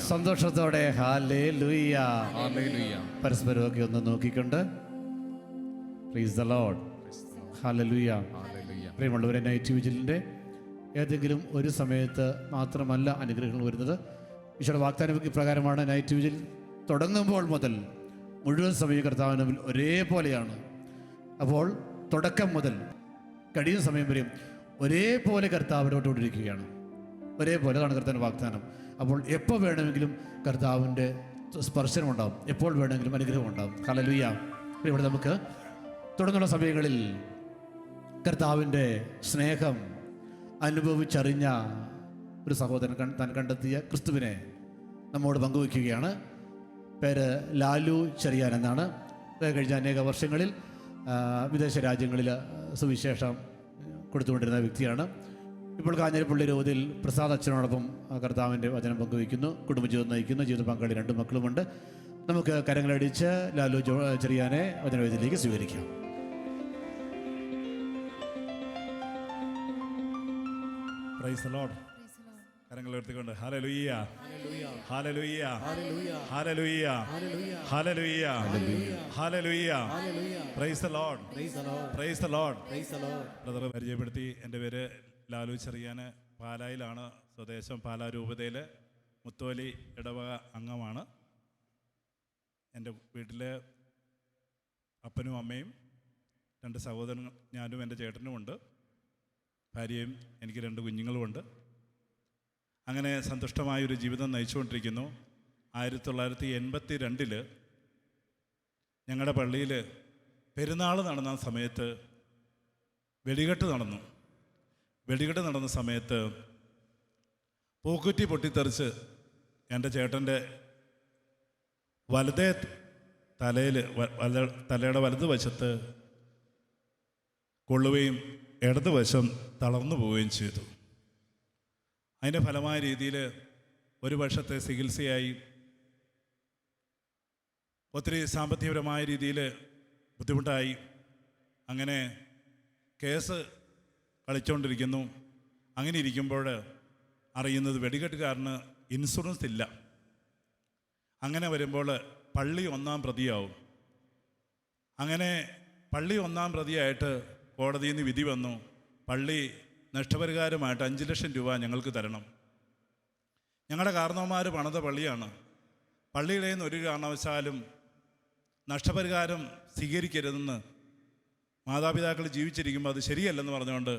സന്തോഷത്തോടെ ഹല്ലേലൂയ. പരസ്പരമൊക്കെ ഒന്ന് നോക്കിക്കൊണ്ട് പ്രൈസ് ദ ലോർഡ്. ഹല്ലേലൂയ. പ്രിയമുള്ളവരെ, നൈറ്റ് വിജിലിൻ്റെ ഏതെങ്കിലും ഒരു സമയത്ത് മാത്രമല്ല അനുഗ്രഹങ്ങൾ വരുന്നത്. ഈശോയുടെ വാഗ്ദാനം ഇപ്രകാരമാണ്: നൈറ്റ് വിജിൽ തുടങ്ങുമ്പോൾ മുതൽ മുഴുവൻ സമയം കർത്താവിന് മുമ്പിൽ ഒരേപോലെയാണ്. അപ്പോൾ തുടക്കം മുതൽ കഴിയുന്ന സമയം വരെയും ഒരേപോലെ കർത്താവിനോടുകൊണ്ടിരിക്കുകയാണ്. ഒരേപോലെ, അതാണ് കർത്താവിൻ്റെ വാഗ്ദാനം. അപ്പോൾ എപ്പോൾ വേണമെങ്കിലും കർത്താവിൻ്റെ സ്പർശനം ഉണ്ടാകും, എപ്പോൾ വേണമെങ്കിലും അനുഗ്രഹം ഉണ്ടാകും. ഹല്ലേലൂയ. ഇവിടെ നമുക്ക് തുടർന്നുള്ള സമയങ്ങളിൽ കർത്താവിൻ്റെ സ്നേഹം അനുഭവിച്ചറിഞ്ഞ ഒരു സഹോദരൻ താൻ കണ്ടെത്തിയ ക്രിസ്തുവിനെ നമ്മോട് പങ്കുവയ്ക്കുകയാണ്. പേര് ലാലു ചെറിയാൻ എന്നാണ്. കഴിഞ്ഞ അനേക വർഷങ്ങളിൽ വിദേശ രാജ്യങ്ങളിൽ സുവിശേഷം കൊടുത്തുകൊണ്ടിരുന്ന വ്യക്തിയാണ്. ഇപ്പോൾ കാഞ്ഞിരപ്പള്ളി രൂപതയിൽ പ്രസാദ് അച്ഛനോടൊപ്പം കർത്താവിൻ്റെ വചനം പങ്കുവയ്ക്കുന്നു. കുടുംബജീവിതം നയിക്കുന്നു. ജീവിത പങ്കാളി 2 മക്കളുമുണ്ട്. നമുക്ക് കരങ്ങളടിച്ച് ലാലു ചെറിയാനെ വചനവേദിയിലേക്ക് സ്വീകരിക്കാം. Price the Lord. കരങ്ങൾ ഉയർത്തിക്കൊണ്ട് hallelujah, hallelujah, hallelujah, hallelujah, hallelujah. Price the Lord, price the Lord. Brother പരിചയപ്പെടുത്തി. എൻ്റെ പേര് ലാലു ചെറിയാൻ. പാലായിലാണ് സ്വദേശം. പാലാ രൂപതയിൽ മുത്തോലി ഇടവക അംഗമാണ്. എൻ്റെ വീട്ടിൽ അപ്പനും അമ്മയും 2 സഹോദരങ്ങൾ, ഞാനും എൻ്റെ ചേട്ടനുമുണ്ട്. ഭാര്യയും എനിക്ക് 2 കുഞ്ഞുങ്ങളുമുണ്ട്. അങ്ങനെ സന്തുഷ്ടമായൊരു ജീവിതം നയിച്ചുകൊണ്ടിരിക്കുന്നു. 1982 ഞങ്ങളുടെ പള്ളിയിൽ പെരുന്നാൾ നടന്ന സമയത്ത് വെടികെട്ട് നടന്ന സമയത്ത് പൂക്കുറ്റി പൊട്ടിത്തെറിച്ച് എൻ്റെ ചേട്ടൻ്റെ വലതേ തലയുടെ വലതുവശത്ത് കൊള്ളുകയും ഇടതുവശം തളർന്നു പോവുകയും ചെയ്തു. അതിൻ്റെ ഫലമായ രീതിയിൽ ഒരു വർഷത്തെ ചികിത്സയായി ഒത്തിരി സാമ്പത്തികപരമായ രീതിയിൽ ബുദ്ധിമുട്ടായി. അങ്ങനെ കേസ് കളിച്ചുകൊണ്ടിരിക്കുന്നു. അങ്ങനെ ഇരിക്കുമ്പോൾ അറിയുന്നത് വെടികെട്ടുകാരന് ഇൻഷുറൻസ് ഇല്ല. അങ്ങനെ വരുമ്പോൾ പള്ളി 1-ാം പ്രതിയാവും. അങ്ങനെ പള്ളി 1-ാം പ്രതിയായിട്ട് കോടതിയിൽ നിന്ന് വിധി വന്നു. പള്ളി നഷ്ടപരിഹാരമായിട്ട് 5 ലക്ഷം രൂപ ഞങ്ങൾക്ക് തരണം. ഞങ്ങളുടെ കാരണവന്മാർ പണിത പള്ളിയാണ്. പള്ളിയുടെ നിന്ന് ഒരു കാരണവശാലും നഷ്ടപരിഹാരം സ്വീകരിക്കരുതെന്ന് മാതാപിതാക്കൾ ജീവിച്ചിരിക്കുമ്പോൾ അത് ശരിയല്ലെന്ന് പറഞ്ഞുകൊണ്ട്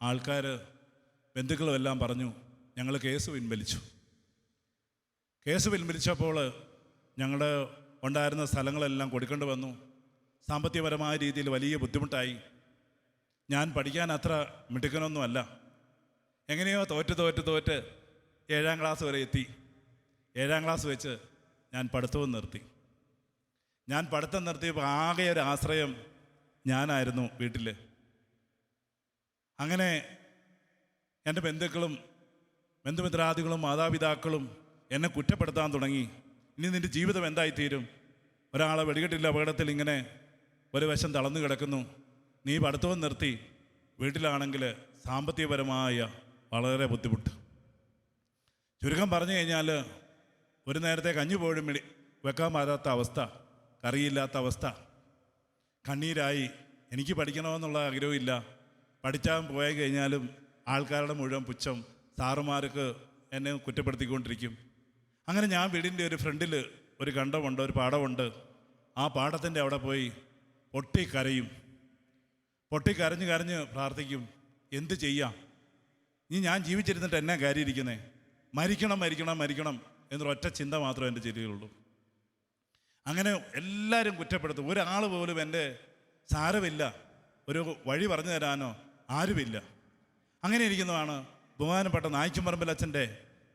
ആൾക്കാർ, ബന്ധുക്കളുമെല്ലാം പറഞ്ഞു. ഞങ്ങൾ കേസ് പിൻവലിച്ചപ്പോൾ ഞങ്ങളുടെ ഉണ്ടായിരുന്ന സ്ഥലങ്ങളെല്ലാം കൊടുക്കേണ്ടി വന്നു. സാമ്പത്തികപരമായ രീതിയിൽ വലിയ ബുദ്ധിമുട്ടായി. ഞാൻ പഠിക്കാൻ അത്ര മിടുക്കനൊന്നുമല്ല. എങ്ങനെയോ തോറ്റ് 7-ാം ക്ലാസ് വരെ എത്തി. 7-ാം ക്ലാസ് വെച്ച് ഞാൻ പഠിത്തവും നിർത്തി. പഠിത്തം നിർത്തിയപ്പോൾ ആകെ ഒരു ആശ്രയം ഞാനായിരുന്നു വീട്ടിൽ. അങ്ങനെ എൻ്റെ ബന്ധുമിത്രാദികളും മാതാപിതാക്കളും എന്നെ കുറ്റപ്പെടുത്താൻ തുടങ്ങി. ഇനി നിൻ്റെ ജീവിതം എന്തായിത്തീരും? ഒരാളെ വെടികെട്ടില്ല, അപകടത്തിൽ ഇങ്ങനെ ഒരു വശം തളർന്നു കിടക്കുന്നു. നീ പഠിത്തവും നിർത്തി. വീട്ടിലാണെങ്കിൽ സാമ്പത്തികപരമായ വളരെ ബുദ്ധിമുട്ട്. ചുരുക്കം പറഞ്ഞു കഴിഞ്ഞാൽ ഒരു നേരത്തെ കഞ്ഞി പോലും വെക്കാൻ പറ്റാത്ത അവസ്ഥ, കറിയില്ലാത്ത അവസ്ഥ, കണ്ണീരായി. എനിക്ക് പഠിക്കണമെന്നുള്ള ആഗ്രഹമില്ല. പഠിച്ചാൽ പോയി കഴിഞ്ഞാലും ആൾക്കാരുടെ മുഴുവൻ പുച്ഛം, സാറുമാർക്ക് എന്നെ കുറ്റപ്പെടുത്തിക്കൊണ്ടിരിക്കും. അങ്ങനെ ഞാൻ വീടിൻ്റെ ഒരു ഫ്രണ്ടിൽ ഒരു കണ്ടമുണ്ട്, ഒരു പാടമുണ്ട്. ആ പാടത്തിൻ്റെ അവിടെ പോയി പൊട്ടിക്കരഞ്ഞ് പ്രാർത്ഥിക്കും. എന്ത് ചെയ്യാം? ഞാൻ ജീവിച്ചിരുന്നിട്ട് എന്നാ കാര്യം ഇരിക്കുന്നേ? മരിക്കണം എന്നൊരൊറ്റ ചിന്ത മാത്രമേ എൻ്റെ ചെവിയിലുള്ളൂ. അങ്ങനെ എല്ലാവരും കുറ്റപ്പെടുത്തും. ഒരാൾ പോലും എൻ്റെ സാരമില്ല, ഒരു വഴി പറഞ്ഞു തരാനോ ആരുമില്ല. അങ്ങനെ ഇരിക്കുന്നതാണ് ബഹുമാനപ്പെട്ട നായ്ക്കുംപറമ്പിൽ അച്ഛൻ്റെ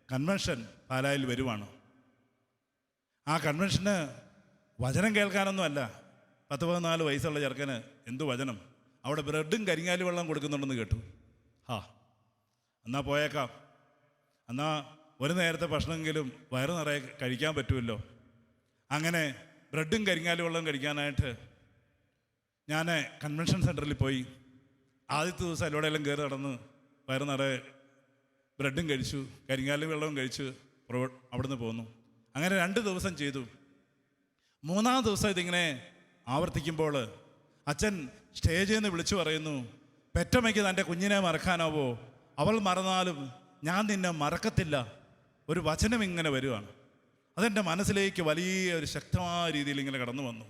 കൺവെൻഷൻ പാലായിൽ വരുവാണ്. ആ കൺവെൻഷന് വചനം കേൾക്കാനൊന്നുമല്ല. 14 വയസ്സുള്ള ചെറുക്കന് എന്തു വചനം? അവിടെ ബ്രെഡും കരിങ്ങാലി വെള്ളം കൊടുക്കുന്നുണ്ടെന്ന് കേട്ടു. എന്നാൽ പോയേക്കാം. എന്നാൽ ഒരു നേരത്തെ ഭക്ഷണമെങ്കിലും വയറ് നിറയെ കഴിക്കാൻ പറ്റുമല്ലോ. അങ്ങനെ ബ്രെഡും കരിങ്ങാലി വെള്ളം കഴിക്കാനായിട്ട് ഞാൻ കൺവെൻഷൻ സെൻറ്ററിൽ പോയി. ആദ്യത്തെ ദിവസം എല്ലോടെയെല്ലാം കയറി നടന്ന് വയറ് നിറയെ ബ്രെഡും കഴിച്ചു, കരിങ്ങാലി വെള്ളവും കഴിച്ച് അവിടുന്ന് പോന്നു. അങ്ങനെ 2 ദിവസം ചെയ്തു. 3-ാം ദിവസം ഇതിങ്ങനെ ആവർത്തിക്കുമ്പോൾ അച്ഛൻ സ്റ്റേജിൽ നിന്ന് വിളിച്ചു പറയുന്നു, പെറ്റമ്മയ്ക്ക് തൻ്റെ കുഞ്ഞിനെ മറക്കാനാവോ? അവൾ മറന്നാലും ഞാൻ നിന്നെ മറക്കത്തില്ല. ഒരു വചനം ഇങ്ങനെ വരുവാണ്. അതെൻ്റെ മനസ്സിലേക്ക് വലിയ ഒരു ശക്തമായ രീതിയിൽ ഇങ്ങനെ കടന്നു വന്നു.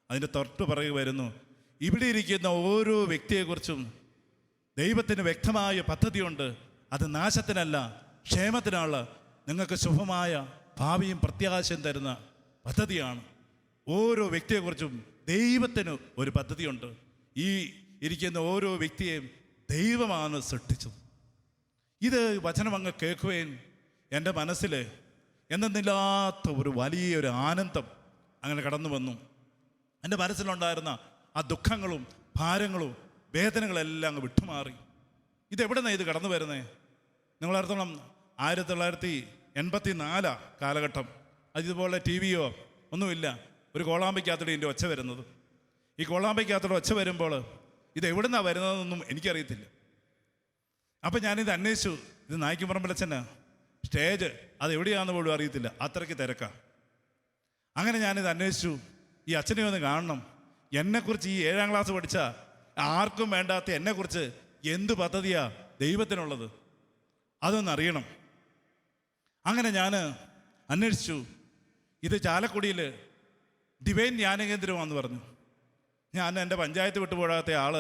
അതിൻ്റെ തൊട്ട് പറയുക വരുന്നു, ഇവിടെ ഇരിക്കുന്ന ഓരോ വ്യക്തിയെക്കുറിച്ചും ദൈവത്തിന് വ്യക്തമായ പദ്ധതിയുണ്ട്. അത് നാശത്തിനല്ല, ക്ഷേമത്തിനുള്ള, നിങ്ങൾക്ക് ശുഭമായ ഭാവിയും പ്രത്യാശയും തരുന്ന പദ്ധതിയാണ്. ഓരോ വ്യക്തിയെക്കുറിച്ചും ദൈവത്തിന് ഒരു പദ്ധതിയുണ്ട്. ഈ ഇരിക്കുന്ന ഓരോ വ്യക്തിയെയും ദൈവമാണ് സൃഷ്ടിച്ചത്. ഇത് വചനം അങ്ങ് കേൾക്കുകയും എൻ്റെ മനസ്സിൽ എന്തെന്നില്ലാത്ത ഒരു വലിയൊരു ആനന്ദം അങ്ങനെ കടന്നു വന്നു. എൻ്റെ മനസ്സിലുണ്ടായിരുന്ന ആ ദുഃഖങ്ങളും ഭാരങ്ങളും വേദനകളെല്ലാം അങ്ങ് വിട്ടുമാറി. ഇതെവിടെ നിന്നാണ് ഇത് കടന്നു വരുന്നത്? നിങ്ങളടുത്തോളം 1984 കാലഘട്ടം. അതിതുപോലെ ടി വിയോ ഒന്നുമില്ല. ഒരു കോളാമ്പയ്ക്കകത്തോടെ ഇതിൻ്റെ ഒച്ച വരുന്നത്. ഈ കോളാമ്പയ്ക്കകത്തോടെ ഒച്ച വരുമ്പോൾ ഇത് എവിടെ നിന്നാണ് വരുന്നതെന്നൊന്നും എനിക്കറിയത്തില്ല. അപ്പം ഞാനിത് അന്വേഷിച്ചു. ഇത് നായിക്കുപറമ്പിലച്ഛന് സ്റ്റേജ് അത് എവിടെയാണെന്ന് പോലും അറിയത്തില്ല, അത്രയ്ക്ക് തിരക്കാണ്. അങ്ങനെ ഞാനിത് അന്വേഷിച്ചു. ഈ അച്ഛനെ ഒന്ന് കാണണം. എന്നെക്കുറിച്ച് ഈ 7-ാം ക്ലാസ് പഠിച്ച ആർക്കും വേണ്ടാത്ത എന്നെക്കുറിച്ച് എന്ത് പദ്ധതിയാണ് ദൈവത്തിനുള്ളത്, അതൊന്നറിയണം. അങ്ങനെ ഞാൻ അന്വേഷിച്ചു. ഇത് ചാലക്കുടിയിൽ ഡിവൈൻ ധ്യാനകേന്ദ്രമാണെന്ന് പറഞ്ഞു. ഞാൻ എൻ്റെ പഞ്ചായത്ത് വിട്ടുപോകാത്ത ആൾ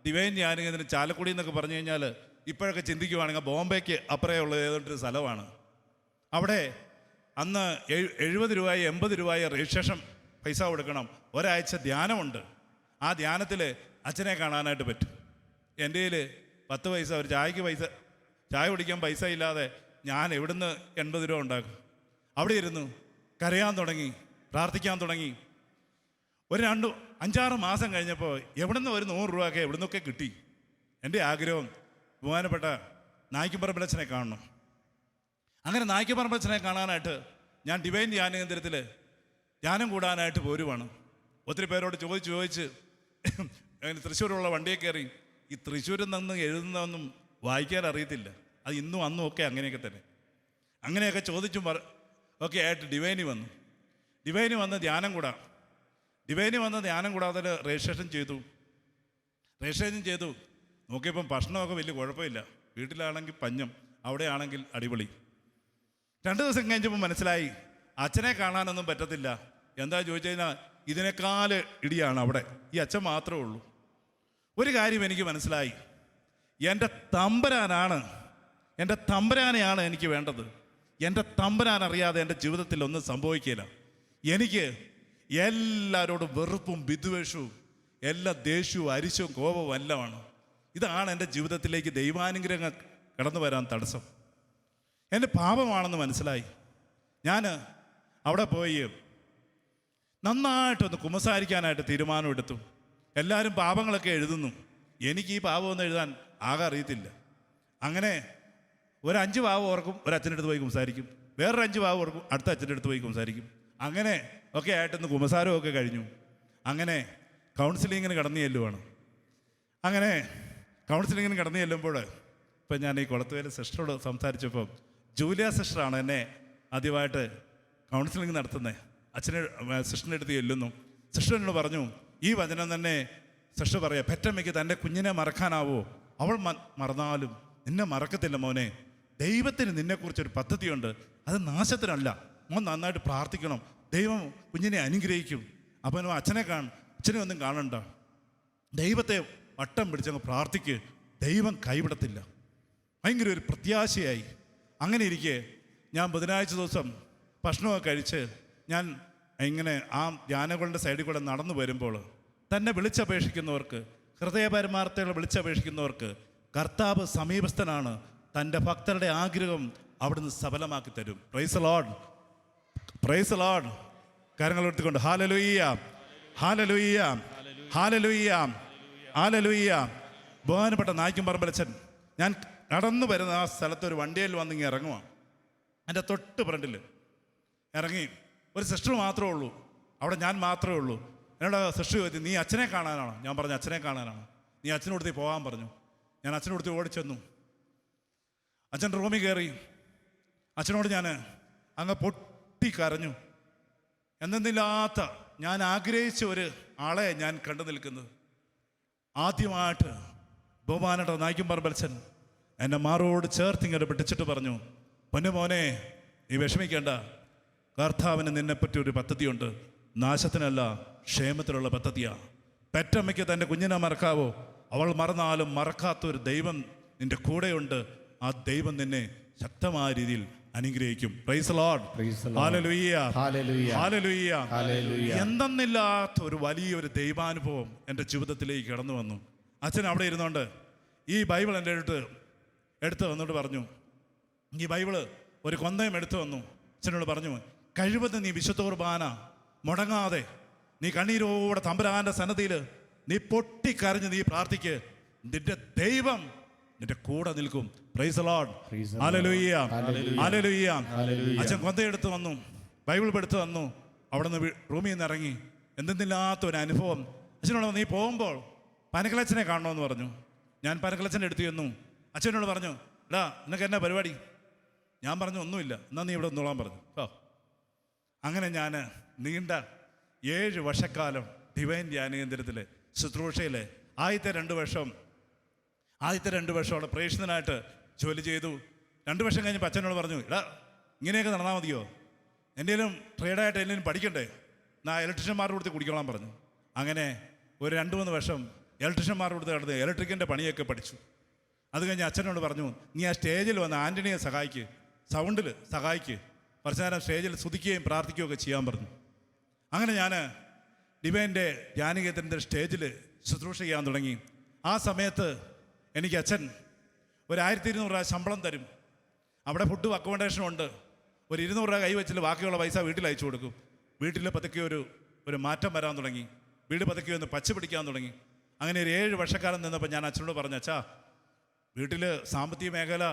ഡിവൈൻ ധ്യാനകേന്ദ്രം ചാലക്കുടി എന്നൊക്കെ പറഞ്ഞു കഴിഞ്ഞാൽ ഇപ്പോഴൊക്കെ ചിന്തിക്കുവാണെങ്കിൽ ബോംബെക്ക് അപ്പുറമുള്ള ഏതൊരു സ്ഥലമാണ്. അവിടെ അന്ന് 70 രൂപയോ 80 രൂപയോ രജിസ്ട്രേഷൻ പൈസ കൊടുക്കണം. ഒരാഴ്ച ധ്യാനമുണ്ട്. ആ ധ്യാനത്തിൽ അച്ഛനെ കാണാനായിട്ട് പറ്റും. എൻ്റെ കയ്യിൽ 10 പൈസ, ഒരു ചായ കുടിക്കാൻ പൈസ ഇല്ലാതെ ഞാൻ എവിടുന്ന് 80 രൂപ ഉണ്ടാക്കും? അവിടെ ഇരുന്നു കരയാൻ തുടങ്ങി, പ്രാർത്ഥിക്കാൻ തുടങ്ങി. ഒരു 5-6 മാസം കഴിഞ്ഞപ്പോൾ എവിടുന്ന് ഒരു 100 രൂപയൊക്കെ എവിടുന്നൊക്കെ കിട്ടി. എൻ്റെ ആഗ്രഹം ബഹുമാനപ്പെട്ട നായിക്കുപറമ്പിലച്ഛനെ കാണണം. അങ്ങനെ നായിക്കുപറമ്പിലച്ഛനെ കാണാനായിട്ട് ഞാൻ ഡിവൈൻ ധ്യാനകേന്ദ്രത്തിൽ ധ്യാനം കൂടാനായിട്ട് പോരുവാണ്. ഒത്തിരി പേരോട് ചോദിച്ച് അങ്ങനെ തൃശ്ശൂരുള്ള വണ്ടിയെ കയറി. ഈ തൃശ്ശൂരിൽ നിന്ന് എഴുതുന്നതൊന്നും വായിക്കാൻ അറിയത്തില്ല. അത് ഇന്നും അന്നും ഒക്കെ അങ്ങനെയൊക്കെ തന്നെ. അങ്ങനെയൊക്കെ ചോദിച്ചും ഒക്കെ ആയിട്ട് ഡിവൈനി വന്ന് ധ്യാനം കൂടാം. ഡിവൈനി വന്ന് ധ്യാനം കൂടാതെ രജിസ്ട്രേഷൻ ചെയ്തു. നോക്കിയപ്പം ഭക്ഷണമൊക്കെ വലിയ കുഴപ്പമില്ല. വീട്ടിലാണെങ്കിൽ പഞ്ഞം, അവിടെ ആണെങ്കിൽ അടിപൊളി. 2 ദിവസം കഴിഞ്ഞപ്പോൾ മനസ്സിലായി അച്ഛനെ കാണാനൊന്നും പറ്റത്തില്ല. എന്താ ചോദിച്ചു കഴിഞ്ഞാൽ ഇതിനേക്കാൾ ഇടിയാണ് അവിടെ. ഈ അച്ഛൻ മാത്രമേ ഉള്ളൂ. ഒരു കാര്യം എനിക്ക് മനസ്സിലായി, എൻ്റെ തമ്പുരാനെയാണ് എനിക്ക് വേണ്ടത്. എൻ്റെ തമ്പുരാൻ അറിയാതെ എൻ്റെ ജീവിതത്തിൽ ഒന്നും സംഭവിക്കില്ല. എനിക്ക് എല്ലാവരോടും വെറുപ്പും വിദ്വേഷവും എല്ലാ ദേഷ്യവും അരിശവും കോപവും എല്ലാമാണ്. ഇതാണ് എൻ്റെ ജീവിതത്തിലേക്ക് ദൈവാനുഗ്രഹം കടന്നു വരാൻ തടസ്സം. എൻ്റെ പാപമാണെന്ന് മനസ്സിലായി. ഞാൻ അവിടെ പോയി നന്നായിട്ടൊന്ന് കുമ്പസാരിക്കാനായിട്ട് തീരുമാനമെടുത്തു. എല്ലാവരും പാപങ്ങളൊക്കെ എഴുതുന്നു. എനിക്ക് ഈ പാപമൊന്നും എഴുതാൻ ആകെ അറിയത്തില്ല. അങ്ങനെ ഒരു 5 പാവം ഓർക്കും, ഒരു അച്ഛൻ്റെ അടുത്ത് പോയി കുമ്പസാരിക്കും. വേറൊരു 5 പാവം ഓർക്കും, അടുത്ത അച്ഛൻ്റെ അടുത്ത് പോയി കുമ്പസാരിക്കും. അങ്ങനെ ഒക്കെ ആയിട്ടൊന്ന് കുമ്പസാരമൊക്കെ കഴിഞ്ഞു. അങ്ങനെ കൗൺസിലിങ്ങിന് കടന്നു ചെല്ലുവാണ്. അങ്ങനെ കൗൺസിലിങ്ങിന് കടന്നു ചെല്ലുമ്പോൾ ഇപ്പം ഞാൻ ഈ കുളത്തുവേല സിസ്റ്ററോട് സംസാരിച്ചപ്പോൾ ജൂലിയ സിസ്റ്ററാണ് എന്നെ ആദ്യമായിട്ട് കൗൺസിലിംഗ് നടത്തുന്നത്. സിസ്റ്ററിൻ്റെ അടുത്ത് ചെല്ലുന്നു. സിസ്റ്ററിനോട് പറഞ്ഞു, ഈ വചനം തന്നെ സിസ്റ്റർ പറയാം, പെറ്റമ്മയ്ക്ക് തൻ്റെ കുഞ്ഞിനെ മറക്കാനാവോ? അവൾ മറന്നാലും നിന്നെ മറക്കത്തില്ല മോനെ. ദൈവത്തിന് നിന്നെക്കുറിച്ചൊരു പദ്ധതിയുണ്ട്. അത് നാശത്തിനല്ല. മോൻ നന്നായിട്ട് പ്രാർത്ഥിക്കണം. ദൈവം കുഞ്ഞിനെ അനുഗ്രഹിക്കും. അപ്പം അച്ഛനെ ഒന്നും കാണണ്ട. ദൈവത്തെ വട്ടം പിടിച്ചങ്ങ് പ്രാർത്ഥിക്ക്, ദൈവം കൈവിടത്തില്ല. ഭയങ്കര ഒരു പ്രത്യാശയായി. അങ്ങനെ ഇരിക്കെ ഞാൻ ബുധനാഴ്ച ദിവസം ഭക്ഷണമൊക്കെ കഴിച്ച് ഞാൻ ഇങ്ങനെ ആ ധ്യാനങ്ങളുടെ സൈഡിൽ കൂടെ നടന്നു വരുമ്പോൾ തന്നെ വിളിച്ചപേക്ഷിക്കുന്നവർക്ക്, ഹൃദയപരമാർത്ഥങ്ങൾ വിളിച്ചപേക്ഷിക്കുന്നവർക്ക് കർത്താവ് സമീപസ്ഥനാണ്. തൻ്റെ ഭക്തരുടെ ആഗ്രഹം അവിടുന്ന് സഫലമാക്കി തരും. Praise Lord, praise Lord. കാര്യങ്ങൾ എടുത്തുകൊണ്ട് ഹല്ലേലൂയ, ഹല്ലേലൂയ, ഹല്ലേലൂയ, ഹല്ലേലൂയ. ബഹുമാനപ്പെട്ട നായിക്കുപറമ്പിലച്ഛൻ ഞാൻ നടന്നു വരുന്ന ആ സ്ഥലത്ത് ഒരു വണ്ടിയിൽ വന്നിങ്ങനെ ഇറങ്ങുവാണ്. എൻ്റെ തൊട്ട് ഫ്രണ്ടിൽ ഇറങ്ങി. ഒരു സിസ്റ്റർ മാത്രമേ ഉള്ളൂ അവിടെ, ഞാൻ മാത്രമേ ഉള്ളൂ. എന്നോട് സിസ്റ്റർ ചോദിച്ചു, നീ അച്ഛനെ കാണാനാണോ? ഞാൻ പറഞ്ഞു, അച്ഛനെ കാണാനാണ്. നീ അച്ഛനോടുത്തി പോകാൻ പറഞ്ഞു. ഞാൻ അച്ഛനോടുത്തി ഓടിച്ചെന്നു. അച്ഛൻ റൂമിൽ കയറി. അച്ഛനോട് ഞാൻ അങ്ങ് പൊട്ടിക്കരഞ്ഞു. എന്തെന്നില്ലാത്ത ഞാൻ ആഗ്രഹിച്ച ഒരു ആളെ ഞാൻ കണ്ടു നിൽക്കുന്നത്. ആദ്യമായിട്ട് ബഹുമാനപ്പെട്ട നായിക്കും പറമ്പൽച്ചൻ എന്നെ മാറോട് ചേർത്ത് ഇങ്ങനെ പിടിച്ചിട്ട് പറഞ്ഞു, പൊന്നുമോനെ നീ വിഷമിക്കേണ്ട, കർത്താവിന് നിന്നെപ്പറ്റി ഒരു പദ്ധതിയുണ്ട്. നാശത്തിനല്ല, ക്ഷേമത്തിലുള്ള പദ്ധതിയാണ്. പെറ്റമ്മയ്ക്ക് തൻ്റെ കുഞ്ഞിനെ മറക്കാവോ? അവൾ മറന്നാലും മറക്കാത്തൊരു ദൈവം നിന്റെ കൂടെയുണ്ട്. ആ ദൈവം നിന്നെ ശക്തമായ രീതിയിൽ അനുഗ്രഹിക്കും. Price the lord. Hallelujah. Hallelujah. എന്തെന്നില്ലാത്ത ഒരു വലിയൊരു ദൈവാനുഭവം എൻ്റെ ജീവിതത്തിലേക്ക് കടന്നു വന്നു. അച്ഛൻ അവിടെ ഇരുന്നുകൊണ്ട് ഈ ബൈബിൾ എൻ്റെ എടുത്ത് വന്നിട്ട് പറഞ്ഞു, ഈ ബൈബിള് ഒരു കൊന്തയും എടുത്തു വന്നു. അച്ഛനോട് പറഞ്ഞു, കഴിവത് നീ വിശുദ്ധ കുർബാന മുടങ്ങാതെ നീ കണ്ണീരോടെ തമ്പുരാന്റെ സന്നദ്ധിയിൽ നീ പൊട്ടിക്കരഞ്ഞ് നീ പ്രാർത്ഥിക്ക്, നിന്റെ ദൈവം നിന്റെ കൂടെ നിൽക്കും. Price the lord. Hallelujah. Hallelujah. അച്ഛൻ കൊന്തയെടുത്ത് വന്നു, ബൈബിൾ എടുത്ത് വന്നു, അവിടെ നിന്ന് റൂമിൽ നിന്ന് ഇറങ്ങി. എന്തെന്നില്ലാത്തൊരു അനുഭവം. അച്ഛനോട് നീ പോകുമ്പോൾ പനക്കലച്ചനെ കാണണമെന്ന് പറഞ്ഞു. ഞാൻ പനക്കലച്ചനെ എടുത്തു ചെന്നു. അച്ഛനോട് പറഞ്ഞു, എടാ നിനക്ക് എന്നാ പരിപാടി? ഞാൻ പറഞ്ഞു, ഒന്നുമില്ല, എന്നാൽ നീ ഇവിടെ നിന്നോളാൻ പറഞ്ഞു. അങ്ങനെ ഞാൻ നീണ്ട 7 വർഷക്കാലം ഡിവൈൻ ധ്യാന കേന്ദ്രത്തിലെ ശുശ്രൂഷയിലെ ആദ്യത്തെ 2 വർഷം അവിടെ പ്രേക്ഷകനായിട്ട് ജോലി ചെയ്തു. 2 വർഷം കഴിഞ്ഞപ്പോൾ അച്ഛനോട് പറഞ്ഞു, എടാ ഇങ്ങനെയൊക്കെ നടന്നാൽ മതിയോ? എന്തെങ്കിലും ട്രേഡായിട്ട് എന്തെങ്കിലും പഠിക്കണ്ടേ? ഞാൻ ഇലക്ട്രീഷ്യന്മാരുടെ കൊടുത്ത് കുടിക്കോളാൻ പറഞ്ഞു. അങ്ങനെ ഒരു 2-3 വർഷം ഇലക്ട്രീഷ്യന്മാരുടെ കൊടുത്ത് നടന്ന് ഇലക്ട്രിക്കിൻ്റെ പണിയൊക്കെ പഠിച്ചു. അത് കഴിഞ്ഞ് അച്ഛനോട് പറഞ്ഞു, നീ ആ സ്റ്റേജിൽ വന്ന് ആൻ്റണിയെ സഹായിക്ക്, സൗണ്ടിൽ സഹായിക്ക്, കുറച്ച് നേരം സ്റ്റേജിൽ സ്തുതിക്കുകയും പ്രാർത്ഥിക്കുകയൊക്കെ ചെയ്യാൻ പറഞ്ഞു. അങ്ങനെ ഞാൻ ഡിവൈൻ്റെ ധ്യാനകേന്ദ്രത്തിൻ്റെ സ്റ്റേജിൽ ശുശ്രൂഷ ചെയ്യാൻ തുടങ്ങി. ആ സമയത്ത് എനിക്ക് അച്ഛൻ ഒരു 1200 രൂപ ശമ്പളം തരും. അവിടെ ഫുഡും അക്കോമഡേഷനും ഉണ്ട്. ഒരു 200 രൂപ കൈവച്ചിൽ ബാക്കിയുള്ള പൈസ വീട്ടിൽ അയച്ചു കൊടുക്കും. വീട്ടിൽ പതുക്കെ ഒരു മാറ്റം വരാൻ തുടങ്ങി. വീട് പതുക്കെ ഒന്ന് പച്ച പിടിക്കാൻ തുടങ്ങി. അങ്ങനെ ഒരു 7 വർഷക്കാലം നിന്നപ്പോൾ ഞാൻ അച്ഛനോട് പറഞ്ഞു, അച്ഛാ വീട്ടിൽ സാമ്പത്തിക മേഖല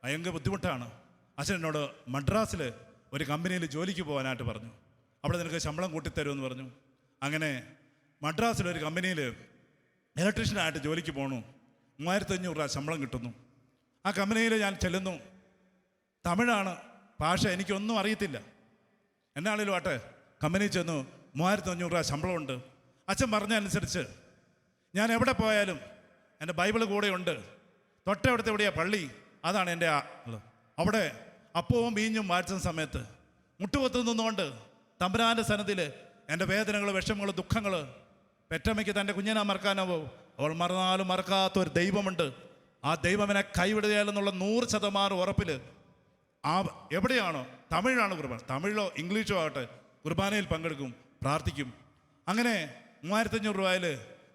ഭയങ്കര ബുദ്ധിമുട്ടാണ്. അച്ഛൻ എന്നോട് മദ്രാസിൽ ഒരു കമ്പനിയിൽ ജോലിക്ക് പോകാനായിട്ട് പറഞ്ഞു. അവിടെ നിനക്ക് ശമ്പളം കൂട്ടിത്തരുമെന്ന് പറഞ്ഞു. അങ്ങനെ മദ്രാസിലൊരു കമ്പനിയിൽ ഇലക്ട്രീഷ്യനായിട്ട് ജോലിക്ക് പോകണു. 3500 രൂപ ശമ്പളം കിട്ടുന്നു. ആ കമ്പനിയിൽ ഞാൻ ചെല്ലുന്നു. തമിഴാണ് ഭാഷ, എനിക്കൊന്നും അറിയത്തില്ല. എന്നാണേലും ആട്ടെ, കമ്പനിയിൽ ചെന്നു. 3500 രൂപ ശമ്പളമുണ്ട്. അച്ഛൻ പറഞ്ഞ അനുസരിച്ച് ഞാൻ എവിടെ പോയാലും എൻ്റെ ബൈബിള് കൂടെയുണ്ട്. തൊട്ടവിടുത്തെ എവിടെയാ പള്ളി, അതാണ് എൻ്റെ അവിടെ അപ്പവും വീഞ്ഞും വാഴ്ചുന്ന സമയത്ത് മുട്ടുകൊത്തു നിന്നുകൊണ്ട് തമ്പുരാൻ്റെ സന്നിധിയിൽ എൻ്റെ വേദനകൾ, വിഷമങ്ങൾ, ദുഃഖങ്ങൾ, പെറ്റമ്മയ്ക്ക് തൻ്റെ കുഞ്ഞിനെ മറക്കാനാവോ? അവൾ മറന്നാലും മറക്കാത്തൊരു ദൈവമുണ്ട്. ആ ദൈവം എന്നെ കൈവിടുകയാലെന്നുള്ള 100% ഉറപ്പിൽ ആ എവിടെയാണോ, തമിഴിലാണ് കുർബാന, തമിഴിലോ ഇംഗ്ലീഷോ ആകട്ടെ, കുർബാനയിൽ പങ്കെടുക്കും, പ്രാർത്ഥിക്കും. അങ്ങനെ 3500 രൂപയിൽ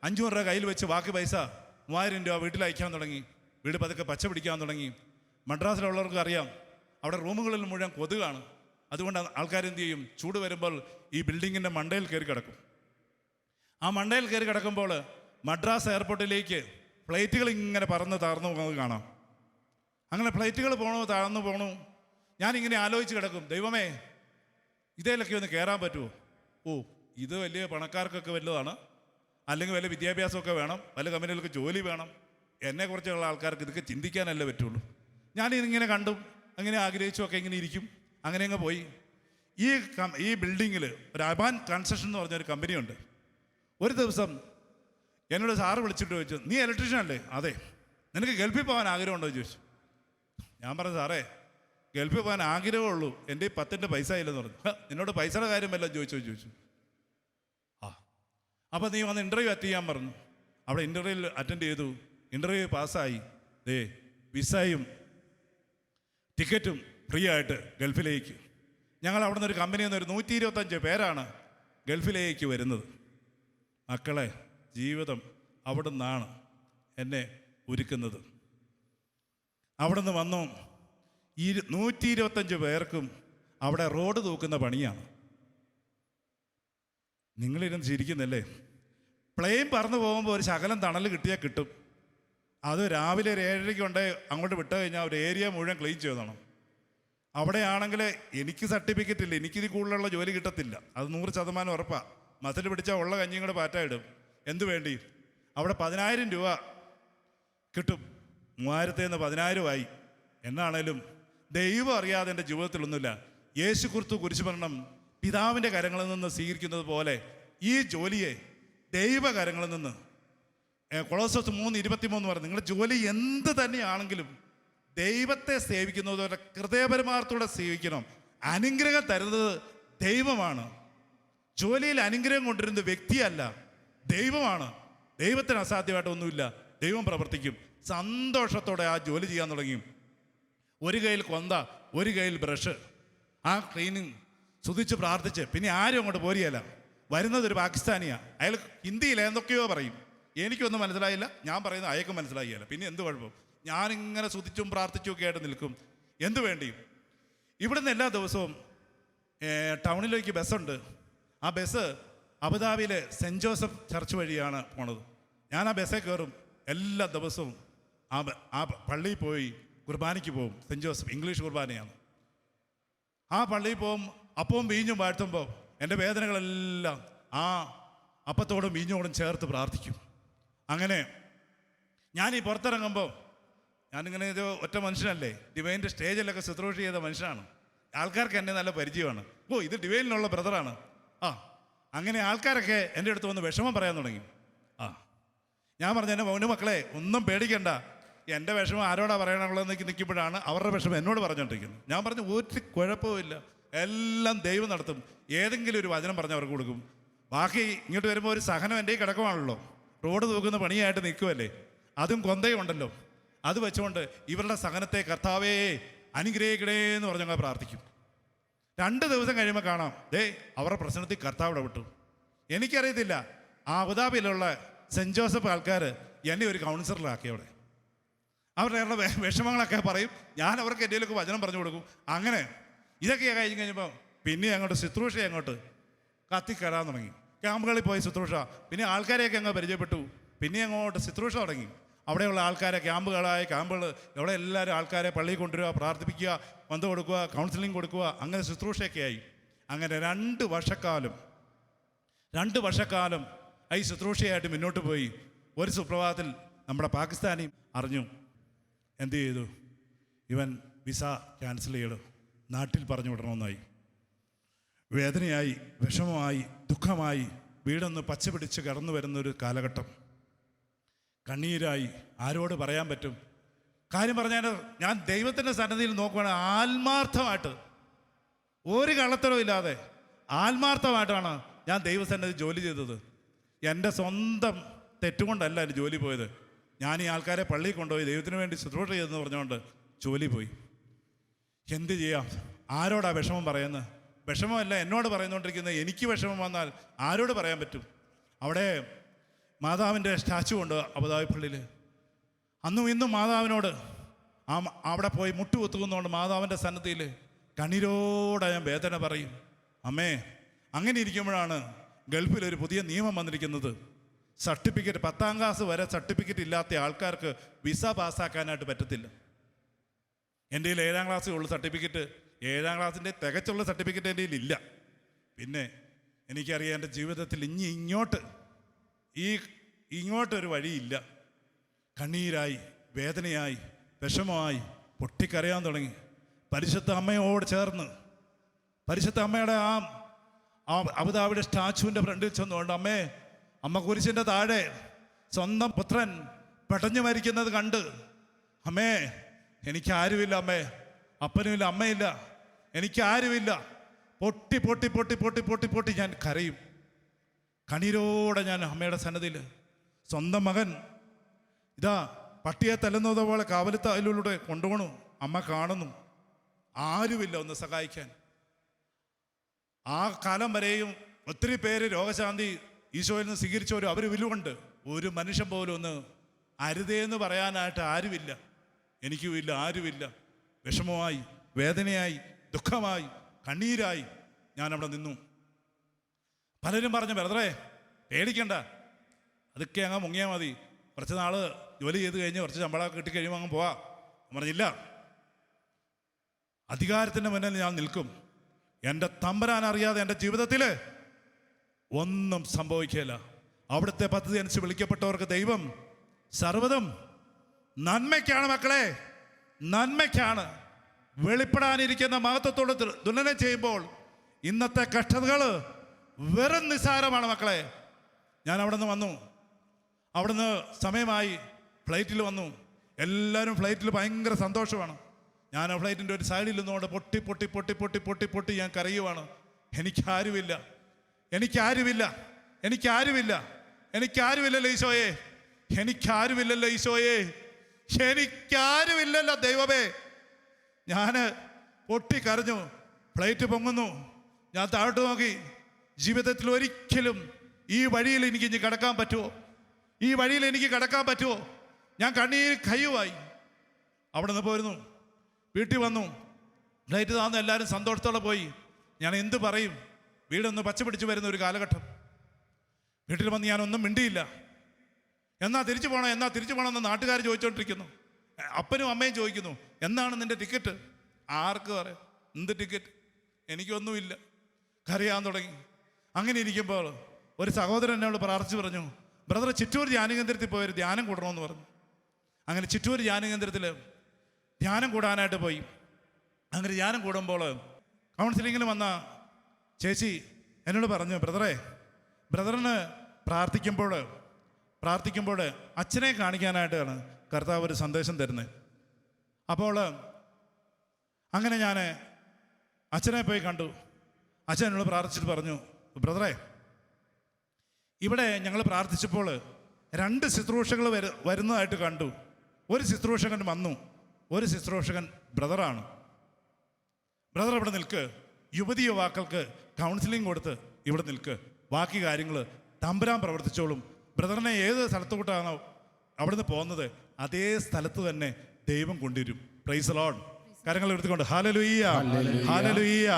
500 രൂപ കയ്യിൽ വെച്ച് ബാക്കി പൈസ 3000 രൂപ വീട്ടിൽ അയക്കാൻ തുടങ്ങി. വീട് പതുക്കെ പച്ച പിടിക്കാൻ തുടങ്ങി. മദ്രാസിലുള്ളവർക്ക് അറിയാം, അവിടെ റൂമുകളിൽ മുഴുവൻ കൊതുകാണ്. അതുകൊണ്ട് ആൾക്കാരെന്ത് ചെയ്യും, ചൂട് വരുമ്പോൾ ഈ ബിൽഡിങ്ങിൻ്റെ മണ്ടയിൽ കയറി കിടക്കും. ആ മണ്ടയിൽ കയറി കിടക്കുമ്പോൾ മദ്രാസ് എയർപോർട്ടിലേക്ക് ഫ്ലൈറ്റുകൾ ഇങ്ങനെ പറന്ന് താഴ്ന്നു പോകുന്നത് കാണാം. അങ്ങനെ ഫ്ലൈറ്റുകൾ താഴ്ന്നു പോകണു. ഞാനിങ്ങനെ ആലോചിച്ച് കിടക്കും, ദൈവമേ ഇതേലൊക്കെ ഒന്ന് കയറാൻ പറ്റുമോ? ഇത് വലിയ പണക്കാർക്കൊക്കെ വല്ലതാണ്, അല്ലെങ്കിൽ വല്ല വിദ്യാഭ്യാസമൊക്കെ വേണം, വല്ല കമ്പനികൾക്ക് ജോലി വേണം. എന്നെക്കുറിച്ചുള്ള ആൾക്കാർക്ക് ഇതൊക്കെ ചിന്തിക്കാനല്ലേ പറ്റുള്ളൂ. ഞാനിതിങ്ങനെ കണ്ടും അങ്ങനെ ആഗ്രഹിച്ചുമൊക്കെ ഇങ്ങനെ ഇരിക്കും. അങ്ങനെ അങ്ങ് പോയി. ഈ ബിൽഡിങ്ങിൽ ഒരു അബാൻ കൺസ്ട്രക്ഷൻ എന്ന് പറഞ്ഞൊരു കമ്പനിയുണ്ട്. ഒരു ദിവസം എന്നോട് സാറ് വിളിച്ചിട്ട് ചോദിച്ചു, നീ ഇലക്ട്രീഷ്യൻ അല്ലേ? അതെ. നിനക്ക് ഗൾഫിൽ പോകാൻ ആഗ്രഹമുണ്ടോ എന്ന് ചോദിച്ചു. ഞാൻ പറഞ്ഞു, സാറേ ഗൾഫിൽ പോകാൻ ആഗ്രഹമുള്ളൂ, എൻ്റെ 10 പൈസ ഇല്ലെന്ന് പറഞ്ഞു. നിന്നോട് പൈസയുടെ കാര്യം വല്ലതും ചോദിച്ചു. അപ്പോൾ നീ വന്ന് ഇൻ്റർവ്യൂ അറ്റൻഡ് ചെയ്യാൻ പറഞ്ഞു. അവിടെ ഇൻ്റർവ്യൂവിൽ അറ്റൻഡ് ചെയ്തു. ഇൻ്റർവ്യൂ പാസ്സായി. വിസയും ടിക്കറ്റും ഫ്രീ ആയിട്ട് ഗൾഫിലേക്ക്. ഞങ്ങൾ അവിടെ നിന്നൊരു കമ്പനിയിൽ നിന്ന് ഒരു 125 പേരാണ് ഗൾഫിലേക്ക് വരുന്നത്. മക്കളെ, ജീവിതം അവിടെ നിന്നാണ് എന്നെ ഒരുക്കുന്നത്. അവിടെ നിന്ന് വന്നു. 125 പേർക്കും അവിടെ റോഡ് തൂക്കുന്ന പണിയാണ്. നിങ്ങളിരുന്ന് ചിരിക്കുന്നല്ലേ? പ്ലെയിൻ പറന്നു പോകുമ്പോൾ ഒരു ശകലം തണൽ കിട്ടിയാൽ കിട്ടും. അത് രാവിലെ ഒരു 7:30 കൊണ്ട് അങ്ങോട്ട് വിട്ട് കഴിഞ്ഞാൽ ഒരു ഏരിയ മുഴുവൻ ക്ലീൻ ചെയ്തണം. അവിടെയാണെങ്കിൽ എനിക്ക് സർട്ടിഫിക്കറ്റ് ഇല്ല, എനിക്കിത് കൂടുതലുള്ള ജോലി കിട്ടത്തില്ല, അത് 100% ഉറപ്പാണ്. മസിൽ പിടിച്ചാൽ ഉള്ള കഞ്ഞിയും കൂടെ പാറ്റായിടും. എന്തു വേണ്ടി? അവിടെ 10,000 രൂപ കിട്ടും. 3000 10,000 ആയി. എന്നാണേലും ദൈവം അറിയാതെ എൻ്റെ ജീവിതത്തിലൊന്നുമില്ല. യേശു ക്രിസ്തു കുരിശുമരണം പിതാവിൻ്റെ കരങ്ങളിൽ നിന്ന് സ്വീകരിക്കുന്നത് പോലെ ഈ ജോലിയെ ദൈവകരങ്ങളിൽ നിന്ന് കൊളോസ്സോസ് 3:23 പറഞ്ഞു, നിങ്ങളുടെ ജോലി എന്ത് തന്നെയാണെങ്കിലും ദൈവത്തെ സേവിക്കുന്നതുപോലെ ഹൃദയപരമാർത്ഥത്തോടെ സേവിക്കണം. അനുഗ്രഹം തരുന്നത് ദൈവമാണ്. ജോലിയിൽ അനുഗ്രഹം കൊണ്ടിരുന്നത് വ്യക്തിയല്ല, ദൈവമാണ്. ദൈവത്തിന് അസാധ്യമായിട്ടൊന്നുമില്ല. ദൈവം പ്രവർത്തിക്കും. സന്തോഷത്തോടെ ആ ജോലി ചെയ്യാൻ തുടങ്ങി. ഒരു കയ്യിൽ കൊന്ത, ഒരു കയ്യിൽ ബ്രഷ്, ആ ക്ലീനിങ് സ്തുതിച്ച് പ്രാർത്ഥിച്ച്. പിന്നെ ആരും അങ്ങോട്ട് പോരിയല്ല. വരുന്നത് ഒരു പാകിസ്ഥാനിയാണ്. അയാൾ ഹിന്ദിയിൽ എന്തൊക്കെയോ പറയും, എനിക്കൊന്നും മനസ്സിലായില്ല. ഞാൻ പറയുന്നത് അയാൾക്കും മനസ്സിലായില്ല. പിന്നെ എന്ത് കുഴപ്പം? ഞാനിങ്ങനെ സ്തുതിച്ചും പ്രാർത്ഥിച്ചും ഒക്കെ ആയിട്ട് നിൽക്കും. എന്തു വേണ്ടിയും. ഇവിടുന്ന് എല്ലാ ദിവസവും ടൗണിലേക്ക് ബസ്സുണ്ട്. ആ ബസ് അബുദാബിയിലെ സെൻറ്റ് ജോസഫ് ചർച്ച് വഴിയാണ് പോണത്. ഞാൻ ആ ബസ്സിൽ കയറും. എല്ലാ ദിവസവും ആ പള്ളിയിൽ പോയി കുർബാനയ്ക്ക് പോകും. സെൻറ്റ് ജോസഫ് ഇംഗ്ലീഷ് കുർബാനയാണ്. ആ പള്ളിയിൽ പോകും. അപ്പവും വീഞ്ഞും വാഴ്ത്തുമ്പോൾ എൻ്റെ വേദനകളെല്ലാം ആ അപ്പത്തോടും വീഞ്ഞോടും ചേർത്ത് പ്രാർത്ഥിക്കും. അങ്ങനെ ഞാൻ ഈ പുറത്തിറങ്ങുമ്പോൾ, ഞാനിങ്ങനെ ഇത് ഒറ്റ മനുഷ്യനല്ലേ, ഡിവൈൻ്റെ സ്റ്റേജിലൊക്കെ ശുശ്രൂഷ ചെയ്ത മനുഷ്യനാണ്. ആൾക്കാർക്ക് എന്നെ നല്ല പരിചയമാണ്. ഓ, ഇത് ഡിവൈനിലുള്ള ബ്രദറാണ്. അങ്ങനെ ആൾക്കാരൊക്കെ എൻ്റെ അടുത്ത് വന്ന് വിഷമം പറയാൻ തുടങ്ങി. ഞാൻ പറഞ്ഞു, എൻ്റെ മൗന മക്കളെ ഒന്നും പേടിക്കണ്ട, എൻ്റെ വിഷമം ആരോടാ പറയണമെന്നുള്ളതെന്ന് നിൽക്കുമ്പോഴാണ് അവരുടെ വിഷമം എന്നോട് പറഞ്ഞുകൊണ്ടിരിക്കുന്നത്. ഞാൻ പറഞ്ഞു, ഒരു കുഴപ്പമില്ല, എല്ലാം ദൈവം നടത്തും. ഏതെങ്കിലും ഒരു വചനം പറഞ്ഞ് അവർക്ക് കൊടുക്കും. ബാക്കി ഇങ്ങോട്ട് വരുമ്പോൾ ഒരു സഹനം എൻ്റെ കിടക്കുവാണല്ലോ, റോഡ് തൂക്കുന്ന പണിയായിട്ട് നിൽക്കുമല്ലേ, അതും കൊന്തയും ഉണ്ടല്ലോ. അത് വെച്ചുകൊണ്ട് ഇവരുടെ സഹനത്തെ കർത്താവേ അനുഗ്രഹിക്കണേ എന്ന് പറഞ്ഞങ്ങ് പ്രാർത്ഥിക്കും. 2 ദിവസം കഴിയുമ്പോൾ കാണാം, അവരുടെ പ്രശ്നത്തിൽ കർത്താവ് ഇടപെട്ടു. എനിക്കറിയത്തില്ല, ആ അബുദാബിയിലുള്ള സെൻറ്റ് ജോസഫ് ആൾക്കാർ എന്നെ ഒരു കൗൺസിലറാക്കി. അവിടെ അവരുടെ വിഷമങ്ങളൊക്കെ പറയും, ഞാൻ അവർക്ക് എന്തെങ്കിലുമൊക്കെ വചനം പറഞ്ഞു കൊടുക്കും. അങ്ങനെ ഇതൊക്കെ കഴിഞ്ഞ് കഴിഞ്ഞപ്പോൾ പിന്നെ അങ്ങോട്ട് ശുശ്രൂഷ അങ്ങോട്ട് കത്തിക്കയറാൻ തുടങ്ങി. ക്യാമ്പുകളിൽ പോയി ശുശ്രൂഷ, പിന്നെ ആൾക്കാരെയൊക്കെ അങ്ങ് പരിചയപ്പെട്ടു. പിന്നെ അങ്ങോട്ട് ശുശ്രൂഷ തുടങ്ങി. അവിടെയുള്ള ആൾക്കാരെ ക്യാമ്പുകൾ അവിടെ എല്ലാവരും ആൾക്കാരെ പള്ളിയിൽ കൊണ്ടുവരിക, പ്രാർത്ഥിപ്പിക്കുക, വന്ന് കൊടുക്കുക, കൗൺസിലിംഗ് കൊടുക്കുക, അങ്ങനെ ശുശ്രൂഷയൊക്കെ ആയി. അങ്ങനെ 2 വർഷക്കാലം ഈ ശുശ്രൂഷയായിട്ട് മുന്നോട്ട് പോയി. ഒരു സുപ്രഭാതത്തിൽ നമ്മുടെ പാകിസ്ഥാനി അറിഞ്ഞു. എന്ത് ചെയ്തു? ഇവൻ വിസ ക്യാൻസൽ ചെയ്തു, നാട്ടിൽ പറഞ്ഞു വിടണമെന്നായി. വേദനയായി, വിഷമമായി, ദുഃഖമായി, വീടൊന്ന് പച്ച പിടിച്ച് കടന്നു വരുന്നൊരു കാലഘട്ടം. കണ്ണീരായി. ആരോട് പറയാൻ പറ്റും? കാര്യം പറഞ്ഞാൽ ഞാൻ ദൈവത്തിൻ്റെ സന്നിധിയിൽ നോക്കുകയാണ്. ആത്മാർത്ഥമായിട്ട്, ഒരു കള്ളത്തരവും ഇല്ലാതെ ആത്മാർത്ഥമായിട്ടാണ് ഞാൻ ദൈവസന്നിധി ജോലി ചെയ്തത്. എൻ്റെ സ്വന്തം തെറ്റുകൊണ്ടല്ല എൻ്റെ ജോലി പോയത്. ഞാൻ ഈ ആൾക്കാരെ പള്ളിയിൽ കൊണ്ടുപോയി ദൈവത്തിന് വേണ്ടി ശുശ്രൂഷ ചെയ്തെന്ന് പറഞ്ഞുകൊണ്ട് ജോലി പോയി. എന്ത് ചെയ്യാം? ആരോടാ വിഷമം പറയുന്നത്? വിഷമമല്ല എന്നോട് പറയുന്നുകൊണ്ടിരിക്കുന്നത്. എനിക്ക് വിഷമം വന്നാൽ ആരോട് പറയാൻ പറ്റും? അവിടെ മാതാവിൻ്റെ സ്റ്റാച്ചു ഉണ്ട് അബുദാബി പള്ളിയിൽ. അന്നും ഇന്നും മാതാവിനോട് അവിടെ പോയി മുട്ടുകുത്തുന്നതുകൊണ്ട് മാതാവിൻ്റെ സന്നിധിയിൽ കണ്ണീരോടെ ഞാൻ വേദന പറയും. അമ്മേ, അങ്ങനെ ഇരിക്കുമ്പോഴാണ് ഗൾഫിലൊരു പുതിയ നിയമം വന്നിരിക്കുന്നത്. സർട്ടിഫിക്കറ്റ് 10ാം ക്ലാസ് വരെ സർട്ടിഫിക്കറ്റ് ഇല്ലാത്ത ആൾക്കാർക്ക് വിസ പാസ്സാക്കാനായിട്ട് പറ്റത്തില്ല. എൻ്റെ കയ്യിൽ 7ാം ക്ലാസ്സിൽ ഉള്ള സർട്ടിഫിക്കറ്റ്, 7ാം ക്ലാസ്സിൻ്റെ തികച്ചുള്ള സർട്ടിഫിക്കറ്റ് എൻ്റെ കയ്യിൽ ഇല്ല. പിന്നെ എനിക്കറിയാം എൻ്റെ ജീവിതത്തിൽ ഇങ്ങോട്ടൊരു വഴിയില്ല. കണ്ണീരായി, വേദനയായി, വിഷമമായി, പൊട്ടിക്കരയാൻ തുടങ്ങി. പരിശുദ്ധ അമ്മയോട് ചേർന്ന്, പരിശുദ്ധ അമ്മയുടെ ആ അബുദാബിയുടെ സ്റ്റാച്ചുവിൻ്റെ ഫ്രണ്ടിൽ ചെന്നുകൊണ്ട്, അമ്മ കുരിശിൻ്റെ താഴെ സ്വന്തം പുത്രൻ പെടഞ്ഞു മരിക്കുന്നത് കണ്ട്, അമ്മേ എനിക്കാരുമില്ല, അമ്മേ അപ്പനുമില്ല, അമ്മയില്ല, എനിക്കാരുമില്ല. പൊട്ടി പൊട്ടി പൊട്ടി പൊട്ടി പൊട്ടി പൊട്ടി ഞാൻ കരയും. കണ്ണീരോടെ ഞാൻ അമ്മയുടെ സന്നദ്ധിയിൽ, സ്വന്തം മകൻ ഇതാ പട്ടിയെ തല്ലുന്നത് പോലെ കാവലത്തായിലൂടെ കൊണ്ടുപോകണു. അമ്മ കാണുന്നു, ആരുമില്ല ഒന്ന് സഹായിക്കാൻ. ആ കാലം വരെയും ഒത്തിരി പേര് രോഗശാന്തി ഈശോയിൽ നിന്ന് സ്വീകരിച്ചവരും അവർ വിലുകൊണ്ട് ഒരു മനുഷ്യൻ പോലും ഒന്ന് അരുതേന്ന് പറയാനായിട്ട് ആരുമില്ല. എനിക്കുമില്ല, ആരുമില്ല. വിഷമമായി, വേദനയായി, ദുഃഖമായി, കണ്ണീരായി ഞാൻ അവിടെ നിന്നു. പലരും പറഞ്ഞു, ബ്രദറേ പേടിക്കണ്ട, അതൊക്കെ അങ്ങ് മുങ്ങിയാൽ മതി, കുറച്ച് നാൾ ജോലി ചെയ്ത് കഴിഞ്ഞ് കുറച്ച് ശമ്പളമൊക്കെ കിട്ടിക്കഴിയുമ്പോൾ അങ്ങ് പോവാം. പറഞ്ഞില്ല, അധികാരത്തിൻ്റെ മുന്നിൽ ഞാൻ നിൽക്കും. എൻ്റെ തമ്പുരാൻ അറിയാതെ എൻ്റെ ജീവിതത്തിൽ ഒന്നും സംഭവിക്കില്ല. അവിടുത്തെ പദ്ധതി അനുസരിച്ച് വിളിക്കപ്പെട്ടവർക്ക് ദൈവം സർവ്വതും നന്മയ്ക്കാണ് മക്കളെ, നന്മയ്ക്കാണ്. വെളിപ്പെടാനിരിക്കുന്ന മഹത്വത്തോട് തുലനം ചെയ്യുമ്പോൾ ഇന്നത്തെ കഷ്ടതകൾ വെറും നിസ്സാരമാണ് മക്കളെ. ഞാൻ അവിടെ നിന്ന് വന്നു, അവിടുന്ന് സമയമായി, ഫ്ലൈറ്റിൽ വന്നു. എല്ലാവരും ഫ്ലൈറ്റിൽ ഭയങ്കര സന്തോഷമാണ്. ഞാൻ ആ ഫ്ലൈറ്റിൻ്റെ ഒരു സൈഡിൽ നിന്നുകൊണ്ട് പൊട്ടി പൊട്ടി പൊട്ടി പൊട്ടി പൊട്ടി പൊട്ടി ഞാൻ കരയുവാണ്. എനിക്കാരുമില്ല, എനിക്കാരുമില്ല, എനിക്കാരുമില്ല, എനിക്കാരുമില്ലല്ലോ ഈശോയെ, എനിക്കാരുമില്ലല്ലോ ഈശോയെ, എനിക്കാരുമില്ലല്ലോ ദൈവമേ. ഞാൻ പൊട്ടിക്കരഞ്ഞു. ഫ്ലൈറ്റ് പൊങ്ങുന്നു. ഞാൻ താഴോട്ട് നോക്കി. ജീവിതത്തിൽ ഒരിക്കലും ഈ വഴിയിൽ എനിക്ക് ഇനി കടക്കാൻ പറ്റുമോ? ഈ വഴിയിൽ എനിക്ക് കടക്കാൻ പറ്റുമോ? ഞാൻ കണ്ണീർ കയ്യുമായി. അവിടെ നിന്ന് പോയിരുന്നു. വീട്ടിൽ വന്നു. ഫ്ലൈറ്റ് താന്ന് എല്ലാവരും സന്തോഷത്തോടെ പോയി. ഞാൻ എന്ത് പറയും? വീടൊന്ന് പച്ച പിടിച്ച് വരുന്ന ഒരു കാലഘട്ടം. വീട്ടിൽ വന്ന് ഞാനൊന്നും മിണ്ടിയില്ല. എന്നാ തിരിച്ചു പോകണം, എന്നാ തിരിച്ചു പോകണം എന്ന് നാട്ടുകാർ ചോദിച്ചുകൊണ്ടിരിക്കുന്നു. അപ്പനും അമ്മയും ചോദിക്കുന്നു, എന്നാണ് നിൻ്റെ ടിക്കറ്റ്? ആർക്ക് പറയാം എന്ത് ടിക്കറ്റ്? എനിക്കൊന്നുമില്ല. കരയാൻ തുടങ്ങി. അങ്ങനെ ഇരിക്കുമ്പോൾ ഒരു സഹോദരൻ എന്നോട് പ്രാർത്ഥിച്ചു പറഞ്ഞു, ബ്രദർ ചിറ്റൂർ ധ്യാനകേന്ദ്രത്തിൽ പോയൊരു ധ്യാനം കൂടണമെന്ന് പറഞ്ഞു. അങ്ങനെ ചിറ്റൂർ ധ്യാനകേന്ദ്രത്തിൽ ധ്യാനം കൂടാനായിട്ട് പോയി. അങ്ങനെ ധ്യാനം കൂടുമ്പോൾ കൗൺസിലിങ്ങിന് വന്ന ചേച്ചി എന്നോട് പറഞ്ഞു, ബ്രദറിന് പ്രാർത്ഥിക്കുമ്പോൾ അച്ഛനെ കാണിക്കാനായിട്ടാണ് കർത്താവ് ഒരു സന്ദേശം തരുന്നത്. അപ്പോൾ അങ്ങനെ ഞാൻ അച്ഛനെ പോയി കണ്ടു. അച്ഛൻ എന്നോട് പ്രാർത്ഥിച്ചിട്ട് പറഞ്ഞു, ബ്രദറെ, ഇവിടെ ഞങ്ങൾ പ്രാർത്ഥിച്ചപ്പോൾ 2 ശുശ്രൂഷകൾ വരുന്നതായിട്ട് കണ്ടു. ഒരു ശുശ്രൂഷകൻ വന്നു, ഒരു ശുശ്രൂഷകൻ ബ്രദറാണ്. ബ്രദർ ഇവിടെ നിൽക്ക്, യുവതി യുവാക്കൾക്ക് കൗൺസിലിംഗ് കൊടുത്ത് ഇവിടെ നിൽക്ക്, ബാക്കി കാര്യങ്ങൾ തമ്പുരാൻ പ്രവർത്തിച്ചോളും. ബ്രദറിനെ ഏത് സ്ഥലത്തോട്ടാണോ അവിടുന്ന് പോകുന്നത് അതേ സ്ഥലത്ത് തന്നെ ദൈവം കൊണ്ടുവരും. Price the Lord. കരങ്ങൾ എടുത്തുകൊണ്ട് hallelujah, hallelujah,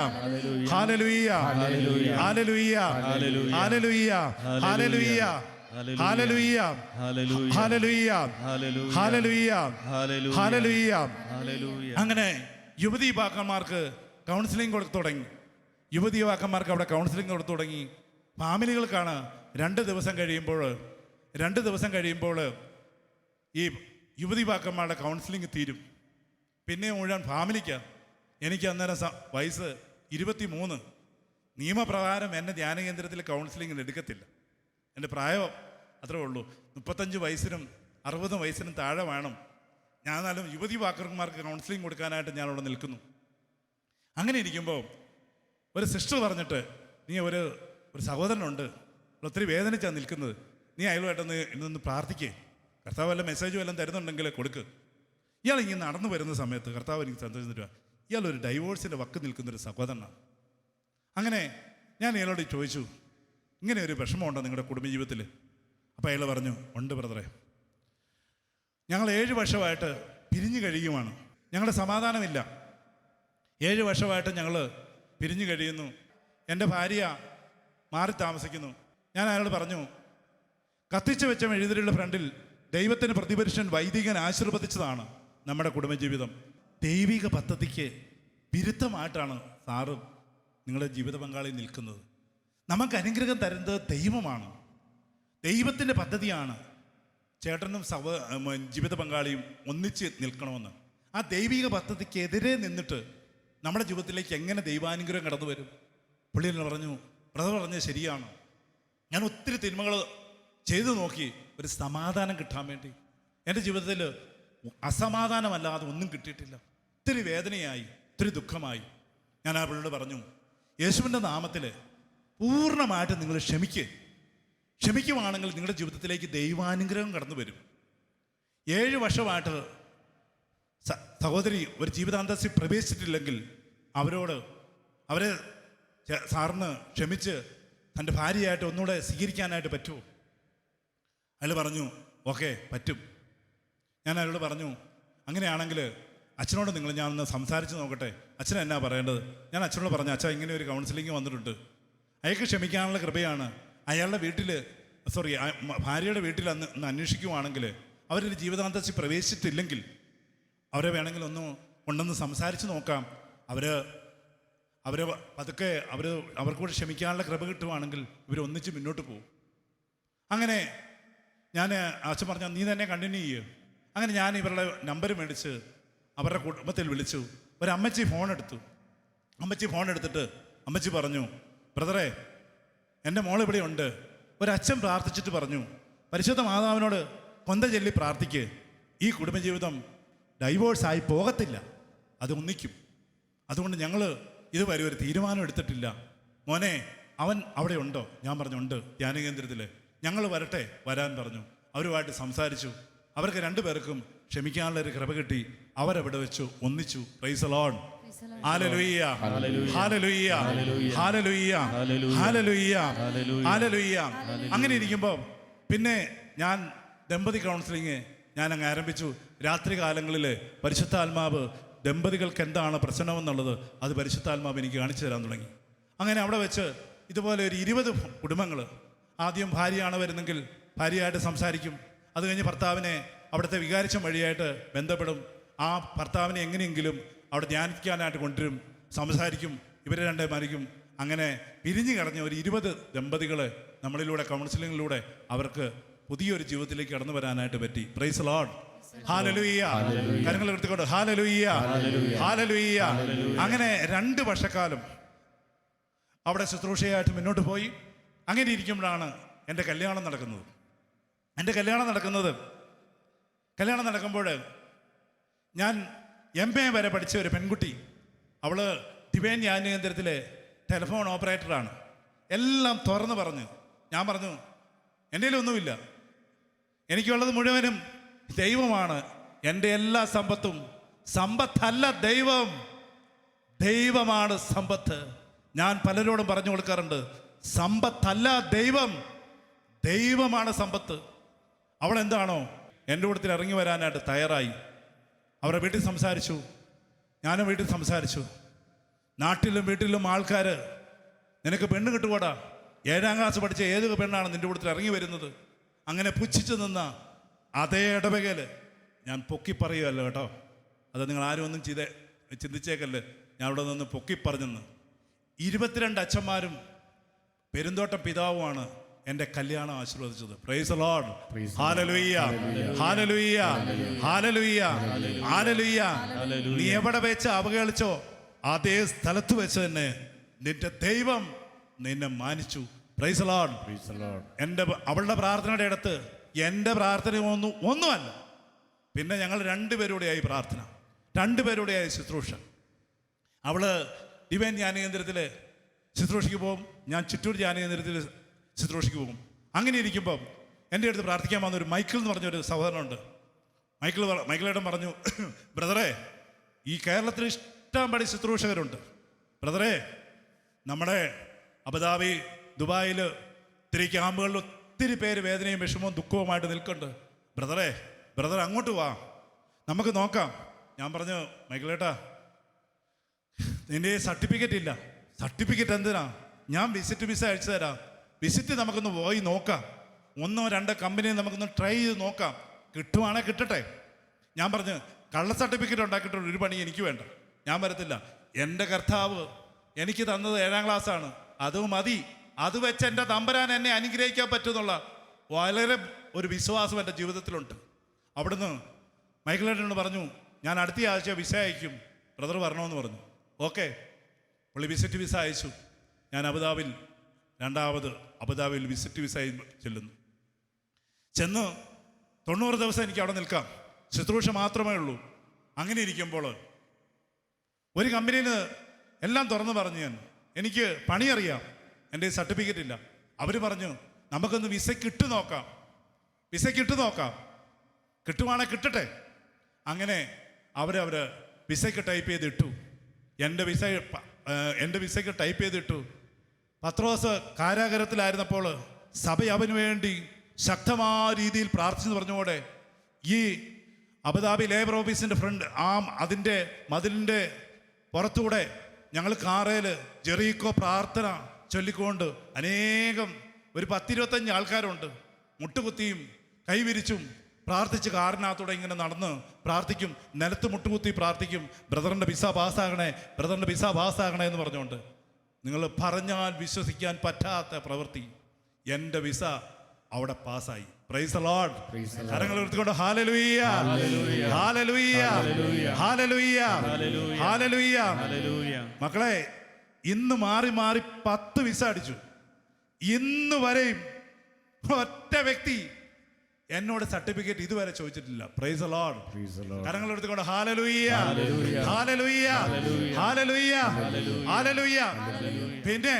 hallelujah, hallelujah, hallelujah, hallelujah, hallelujah, hallelujah, hallelujah. അങ്ങനെ യുവതി യുവാക്കന്മാർക്ക് കൗൺസിലിംഗ് കൊടുത്തു തുടങ്ങി. യുവതി യുവാക്കന്മാർക്ക് അവിടെ കൗൺസിലിംഗ് കൊടുത്തു തുടങ്ങി. ഫാമിലികൾക്കാണ് 2 ദിവസം കഴിയുമ്പോൾ ഈ യുവതി യുവാക്കന്മാരുടെ കൗൺസിലിംഗ് തീരും. പിന്നെ മുഴുവൻ ഫാമിലിക്കാണ്. എനിക്ക് അന്നേരം വയസ്സ് 23. നിയമപ്രകാരം എന്നെ ധ്യാനകേന്ദ്രത്തിൽ കൗൺസിലിംഗിന് എടുക്കത്തില്ല. എൻ്റെ പ്രായം അത്രേ ഉള്ളൂ. 35 വയസ്സിനും 60 വയസ്സിനും താഴെ വേണം. ഞാനാലും യുവതി യുവാക്കന്മാർക്ക് കൗൺസിലിംഗ് കൊടുക്കാനായിട്ട് ഞാനവിടെ നിൽക്കുന്നു. അങ്ങനെ ഇരിക്കുമ്പോൾ ഒരു സിസ്റ്റർ പറഞ്ഞിട്ട്, നീ ഒരു സഹോദരനുണ്ട്, ഒത്തിരി വേദനിച്ചാണ് നിൽക്കുന്നത്, നീ അയാളുമായിട്ടൊന്ന് ഇന്നൊന്ന് പ്രാർത്ഥിക്കേ, കർത്താവ് വല്ല മെസ്സേജും എല്ലാം തരുന്നുണ്ടെങ്കിൽ കൊടുക്ക്. ഇയാൾ ഇങ്ങനെ നടന്നു വരുന്ന സമയത്ത് കർത്താവ് എനിക്ക് സന്ദേശം തരുക, ഇയാളൊരു ഡൈവോഴ്സിൻ്റെ വക്ക് നിൽക്കുന്നൊരു സഹോദരനാണ്. അങ്ങനെ ഞാൻ ഇയാളോട് ചോദിച്ചു, ഇങ്ങനെ ഒരു വിഷമമുണ്ടോ നിങ്ങളുടെ കുടുംബജീവിതത്തിൽ? അപ്പോൾ അയാൾ പറഞ്ഞു, ഉണ്ട് ബ്രദറെ, ഞങ്ങൾ 7 വർഷമായിട്ട് പിരിഞ്ഞു കഴിയുമാണ്. ഞങ്ങളുടെ സമാധാനമില്ല. 7 വർഷമായിട്ട് ഞങ്ങൾ പിരിഞ്ഞു കഴിയുന്നു. എൻ്റെ ഭാര്യ മാറി താമസിക്കുന്നു. ഞാൻ അയാളോട് പറഞ്ഞു, കത്തിച്ചു വെച്ച മെഴുതിരിയുടെ ഫ്രണ്ടിൽ ദൈവത്തിന് പ്രതിപുരുഷൻ വൈദികൻ ആശീർവദിച്ചതാണ് നമ്മുടെ കുടുംബജീവിതം. ദൈവിക പദ്ധതിക്ക് വിരുദ്ധമായിട്ടാണ് സാറ് നിങ്ങളുടെ ജീവിത പങ്കാളി നിൽക്കുന്നത്. നമുക്ക് അനുഗ്രഹം തരുന്നത് ദൈവമാണ്, ദൈവത്തിൻ്റെ പദ്ധതിയാണ്. ചേട്ടനും ജീവിത പങ്കാളിയും ഒന്നിച്ച് നിൽക്കണമെന്ന്. ആ ദൈവിക പദ്ധതിക്കെതിരെ നിന്നിട്ട് നമ്മുടെ ജീവിതത്തിലേക്ക് എങ്ങനെ ദൈവാനുഗ്രഹം കടന്നു വരും? പുള്ളി പറഞ്ഞു, ബ്രദർ പറഞ്ഞത് ശരിയാണ്. ഞാൻ ഒത്തിരി തിന്മകൾ ചെയ്തു നോക്കി ഒരു സമാധാനം കിട്ടാൻ വേണ്ടി. എൻ്റെ ജീവിതത്തിൽ അസമാധാനമല്ലാതെ ഒന്നും കിട്ടിയിട്ടില്ല. ഒത്തിരി വേദനയായി, ഒത്തിരി ദുഃഖമായി. ഞാൻ ആ പുള്ളിയോട് പറഞ്ഞു, യേശുവിൻ്റെ നാമത്തിൽ പൂർണ്ണമായിട്ട് നിങ്ങൾ ക്ഷമിക്കുവാണെങ്കിൽ നിങ്ങളുടെ ജീവിതത്തിലേക്ക് ദൈവാനുഗ്രഹം കടന്നു വരും. 7 വർഷമായിട്ട് സഹോദരി ഒരു ജീവിതാന്തസ്സിൽ പ്രവേശിച്ചിട്ടില്ലെങ്കിൽ അവരെ സാറിന് ക്ഷമിച്ച് തൻ്റെ ഭാര്യയായിട്ട് ഒന്നുകൂടെ സ്വീകരിക്കാനായിട്ട് പറ്റുമോ? അയാൾ പറഞ്ഞു, ഓക്കെ പറ്റും. ഞാൻ അയാളോട് പറഞ്ഞു, അങ്ങനെയാണെങ്കിൽ അച്ഛനോട് ഞാനൊന്ന് സംസാരിച്ച് നോക്കട്ടെ, അച്ഛൻ എന്നാ പറയേണ്ടത്? ഞാൻ അച്ഛനോട് പറഞ്ഞു, അച്ഛാ ഇങ്ങനെ ഒരു കൗൺസിലിംഗ് വന്നിട്ടുണ്ട്, അയാൾക്ക് ക്ഷമിക്കാനുള്ള കൃപയാണ്. അയാളുടെ വീട്ടിൽ ഭാര്യയുടെ വീട്ടിൽ ഒന്ന് അന്വേഷിക്കുവാണെങ്കിൽ അവരൊരു ജീവിതാന്തസ്സിൽ പ്രവേശിച്ചിട്ടില്ലെങ്കിൽ അവരെ വേണമെങ്കിൽ കൊണ്ടൊന്ന് സംസാരിച്ച് നോക്കാം. അവരെ പതുക്കെ അവർക്കൂടെ ക്ഷമിക്കാനുള്ള കൃപ കിട്ടുവാണെങ്കിൽ ഇവരൊന്നിച്ച് മുന്നോട്ട് പോകും. അങ്ങനെ ഞാൻ അച്ഛൻ പറഞ്ഞാൽ നീ തന്നെ കണ്ടിന്യൂ ചെയ്യുക. അങ്ങനെ ഞാൻ ഇവരുടെ നമ്പർ മേടിച്ച് അവരുടെ കുടുംബത്തിൽ വിളിച്ചു. ഒരമ്മച്ചി ഫോൺ എടുത്തു. അമ്മച്ചി ഫോൺ എടുത്തിട്ട് അമ്മച്ചി പറഞ്ഞു, ബ്രദറെ, എൻ്റെ മോൾ ഇവിടെ ഉണ്ട്. ഒരച്ഛൻ പ്രാർത്ഥിച്ചിട്ട് പറഞ്ഞു, പരിശുദ്ധ മാതാവിനോട് കൊന്ത ചൊല്ലി പ്രാർത്ഥിക്ക്, ഈ കുടുംബജീവിതം ഡൈവോഴ്സായി പോകത്തില്ല, അത് ഒന്നിക്കും. അതുകൊണ്ട് ഞങ്ങൾ ഇതുവരെ ഒരു തീരുമാനം എടുത്തിട്ടില്ല. മോനെ, അവൻ അവിടെ ഉണ്ടോ? ഞാൻ പറഞ്ഞു, ഉണ്ട്, ധ്യാനകേന്ദ്രത്തിൽ. ഞങ്ങൾ വരട്ടെ? വരാൻ പറഞ്ഞു. അവരുമായിട്ട് സംസാരിച്ചു. അവർക്ക് രണ്ടുപേർക്കും ക്ഷമിക്കാനുള്ള ഒരു കൃപ കിട്ടി. അവരവിടെ വെച്ചു ഒന്നിച്ചു. Price the lord. Hallelujah, hallelujah, hallelujah, hallelujah, hallelujah. അങ്ങനെ ഇരിക്കുമ്പോൾ പിന്നെ ഞാൻ ദമ്പതി കൗൺസിലിങ് ഞാൻ അങ്ങ് ആരംഭിച്ചു. രാത്രി കാലങ്ങളിൽ പരിശുദ്ധാത്മാവ് ദമ്പതികൾക്ക് എന്താണ് പ്രശ്നമെന്നുള്ളത് അത് പരിശുദ്ധാത്മാവ് എനിക്ക് കാണിച്ചു തരാൻ തുടങ്ങി. അങ്ങനെ അവിടെ വെച്ച് ഇതുപോലെ ഒരു 20 കുടുംബങ്ങൾ, ആദ്യം ഭാര്യയാണ് വരുന്നെങ്കിൽ ഭാര്യയായിട്ട് സംസാരിക്കും. അത് കഴിഞ്ഞ് ഭർത്താവിനെ അവിടുത്തെ വികാരിച്ചം വഴിയായിട്ട് ബന്ധപ്പെടും. ആ ഭർത്താവിനെ എങ്ങനെയെങ്കിലും അവിടെ ധ്യാനിക്കാനായിട്ട് കൊണ്ടുവരും, സംസാരിക്കും. ഇവർ രണ്ടുപേരും അങ്ങനെ പിരിഞ്ഞു കിടഞ്ഞ ഒരു 20 ദമ്പതികളെ നമ്മളിലൂടെ കൗൺസിലിങ്ങിലൂടെ അവർക്ക് പുതിയൊരു ജീവിതത്തിലേക്ക് കടന്നു വരാനായിട്ട് പറ്റി. Price the lord. ഹല്ലേലൂയ. കരങ്ങൾ എടുത്തുകൊണ്ട് ഹല്ലേലൂയ, ഹല്ലേലൂയ. അങ്ങനെ 2 വർഷക്കാലം അവിടെ ശുശ്രൂഷയായിട്ട് മുന്നോട്ട് പോയി. അങ്ങനെ ഇരിക്കുമ്പോഴാണ് എൻ്റെ കല്യാണം നടക്കുന്നത്. എൻ്റെ കല്യാണം നടക്കുമ്പോൾ ഞാൻ MA വരെ പഠിച്ച ഒരു പെൺകുട്ടി, അവൾ ഡിവൈൻ ധ്യാനകേന്ദ്രത്തിലെ ടെലിഫോൺ ഓപ്പറേറ്ററാണ്. എല്ലാം തുറന്ന് പറഞ്ഞു. ഞാൻ പറഞ്ഞു, എൻ്റെ കയ്യിലൊന്നുമില്ല, എനിക്കുള്ളത് മുഴുവനും ദൈവമാണ്. എൻ്റെ എല്ലാ സമ്പത്തും സമ്പത്തല്ല, ദൈവമാണ് സമ്പത്ത്. ഞാൻ പലരോടും പറഞ്ഞു കൊടുക്കാറുണ്ട്, സമ്പത്തല്ല ദൈവമാണ് സമ്പത്ത്. അവൾ എന്താണോ എൻ്റെ കൂട്ടത്തിൽ ഇറങ്ങി വരാനായിട്ട് തയ്യാറായി. അവരുടെ വീട്ടിൽ സംസാരിച്ചു, ഞാനും വീട്ടിൽ സംസാരിച്ചു. നാട്ടിലും വീട്ടിലും ആൾക്കാർ, നിനക്ക് പെണ്ണ് കിട്ടുകൂടാ, 7ാം ക്ലാസ് പഠിച്ച ഏത് പെണ്ണാണ് നിൻ്റെ കൂട്ടത്തിൽ ഇറങ്ങി വരുന്നത്? അങ്ങനെ പുച്ഛിച്ചു നിന്ന അതേ ഇടവകയിൽ ഞാൻ പൊക്കി പറയുകയല്ല കേട്ടോ, അത് നിങ്ങൾ ആരും ഒന്നും ചിന്തിച്ചേക്കല്ലേ. ഞാൻ അവിടെ നിന്ന് പൊക്കി പറഞ്ഞെന്ന്. 22 അച്ഛന്മാരും പെരുന്തോട്ടം പിതാവുമാണ് എൻ്റെ കല്യാണം ആശീർവദിച്ചത്. Praise the lord. Hallelujah, hallelujah, hallelujah, hallelujah. നീ എവിടെ വെച്ച് അവഹേളിച്ചോ അതേ സ്ഥലത്ത് വെച്ച് തന്നെ നിന്റെ ദൈവം നിന്നെ മാനിച്ചു. Price the Lord. അവളുടെ പ്രാർത്ഥനയുടെ അടുത്ത് എൻ്റെ പ്രാർത്ഥന ഒന്നുമല്ല. പിന്നെ ഞങ്ങൾ 2 പേരുടെയായി പ്രാർത്ഥന, 2 പേരുടെയായി ശുശ്രൂഷ. അവള് ഡിവൈൻ ധ്യാനകേന്ദ്രത്തിൽ ശുശ്രൂഷയ്ക്ക് പോകും, ഞാൻ ചിറ്റൂർ ധ്യാനകേന്ദ്രത്തിൽ ശുശ്രൂഷയ്ക്ക് പോകും. അങ്ങനെ ഇരിക്കുമ്പം എൻ്റെ അടുത്ത് പ്രാർത്ഥിക്കാൻ വന്ന ഒരു മൈക്കിൾ എന്ന് പറഞ്ഞൊരു സഹോദരനുണ്ട്. മൈക്കിളേട്ടൻ പറഞ്ഞു, ബ്രദറെ, ഈ കേരളത്തിൽ ഇഷ്ടംപടി ശുശ്രൂഷകരുണ്ട്. ബ്രദറെ, നമ്മുടെ അബുദാബി, ദുബായിൽ ഒത്തിരി ക്യാമ്പുകളിൽ ഒത്തിരി പേര് വേദനയും വിഷമവും ദുഃഖവുമായിട്ട് നിൽക്കുന്നുണ്ട്. ബ്രദർ അങ്ങോട്ട് വാ, നമുക്ക് നോക്കാം. ഞാൻ പറഞ്ഞു, മൈക്കിളേട്ടാ, നിൻ്റെ സർട്ടിഫിക്കറ്റ് ഇല്ല. സർട്ടിഫിക്കറ്റ് എന്തിനാ? ഞാൻ വിസിറ്റ് വിസ അയച്ചു തരാം. വിസിറ്റ് നമുക്കൊന്ന് പോയി നോക്കാം, 1-2 കമ്പനി നമുക്കൊന്ന് ട്രൈ ചെയ്ത് നോക്കാം, കിട്ടുവാണെ കിട്ടട്ടെ. ഞാൻ പറഞ്ഞു, കള്ള സർട്ടിഫിക്കറ്റ് ഉണ്ടാക്കിയിട്ടുള്ള ഒരു പണി എനിക്ക് വേണ്ട, ഞാൻ വരത്തില്ല. എൻ്റെ കർത്താവ് എനിക്ക് തന്നത് 7ാം ക്ലാസ്സാണ്, അത് മതി. അത് വെച്ച് എൻ്റെ തമ്പുരാൻ എന്നെ അനുഗ്രഹിക്കാൻ പറ്റുമെന്നുള്ള വളരെ ഒരു വിശ്വാസം എൻ്റെ ജീവിതത്തിലുണ്ട്. അവിടുന്ന് മൈക്കിളേട്ടനോട് പറഞ്ഞു, ഞാൻ അടുത്ത ആഴ്ച വിസ അയക്കും, ബ്രദർ വരണമെന്ന് പറഞ്ഞു. ഓക്കെ, പുള്ളി വിസിറ്റ് വിസ അയച്ചു. ഞാൻ അബുദാബിയിൽ 2ാമത് അബുദാബിയിൽ വിസിറ്റ് വിസ ചെന്ന് 90 ദിവസം എനിക്ക് അവിടെ നിൽക്കാം, ശുശ്രൂഷ മാത്രമേ ഉള്ളൂ. അങ്ങനെ ഇരിക്കുമ്പോൾ ഒരു കമ്പനിയിൽ എല്ലാം തുറന്ന് പറഞ്ഞു, എനിക്ക് പണിയറിയാം, എൻ്റെ സർട്ടിഫിക്കറ്റ് ഇല്ല. അവർ പറഞ്ഞു, നമുക്കൊന്ന് വിസയ്ക്ക് ഇട്ട് നോക്കാം, കിട്ടുവാണെ കിട്ടട്ടെ. അങ്ങനെ അവർ വിസയ്ക്ക് ടൈപ്പ് ചെയ്തിട്ടു. എൻ്റെ വിസയ്ക്ക് ടൈപ്പ് ചെയ്തിട്ടു. പത്രോസ് കാരാഗരത്തിലായിരുന്നപ്പോൾ സഭ അവന് വേണ്ടി ശക്തമായ രീതിയിൽ പ്രാർത്ഥിച്ചു പറഞ്ഞുകൂടെ, ഈ അബുദാബി ലേബർ ഓഫീസിൻ്റെ അതിൻ്റെ മതിലിൻ്റെ പുറത്തുകൂടെ ഞങ്ങൾ കാറയിൽ ജെറീക്കോ പ്രാർത്ഥന ചൊല്ലിക്കൊണ്ട് അനേകം ഒരു 10-25 ആൾക്കാരുണ്ട്. മുട്ടുകുത്തിയും കൈവിരിച്ചും പ്രാർത്ഥിച്ച് കാറിനകത്തൂടെ ഇങ്ങനെ നടന്ന് പ്രാർത്ഥിക്കും, നിലത്ത് മുട്ടുകുത്തി പ്രാർത്ഥിക്കും, ബ്രദറിൻ്റെ വിസ പാസ്സാകണേ എന്ന് പറഞ്ഞുകൊണ്ട്. നിങ്ങൾ പറഞ്ഞാൽ വിശ്വസിക്കാൻ പറ്റാത്ത പ്രവൃത്തി. എൻ്റെ വിസ അവിടെ പാസ്സായി. Price the Lord. കരങ്ങൾ ഉയർത്തിക്കൊണ്ട് ഹല്ലേലൂയ ഹല്ലേലൂയ ഹല്ലേലൂയ ഹല്ലേലൂയ. മക്കളെ, ഇന്ന് മാറി മാറി 10 വിസ അടിച്ചു. ഇന്ന് വരെയും ഒറ്റ വ്യക്തി എന്നോട് സർട്ടിഫിക്കറ്റ് ഇതുവരെ ചോദിച്ചിട്ടില്ല. Price the Lord. കരങ്ങൾ എടുത്തുകൊണ്ട് ഹല്ലേലൂയ ഹല്ലേലൂയ ഹല്ലേലൂയ ഹല്ലേലൂയ. പിന്നെ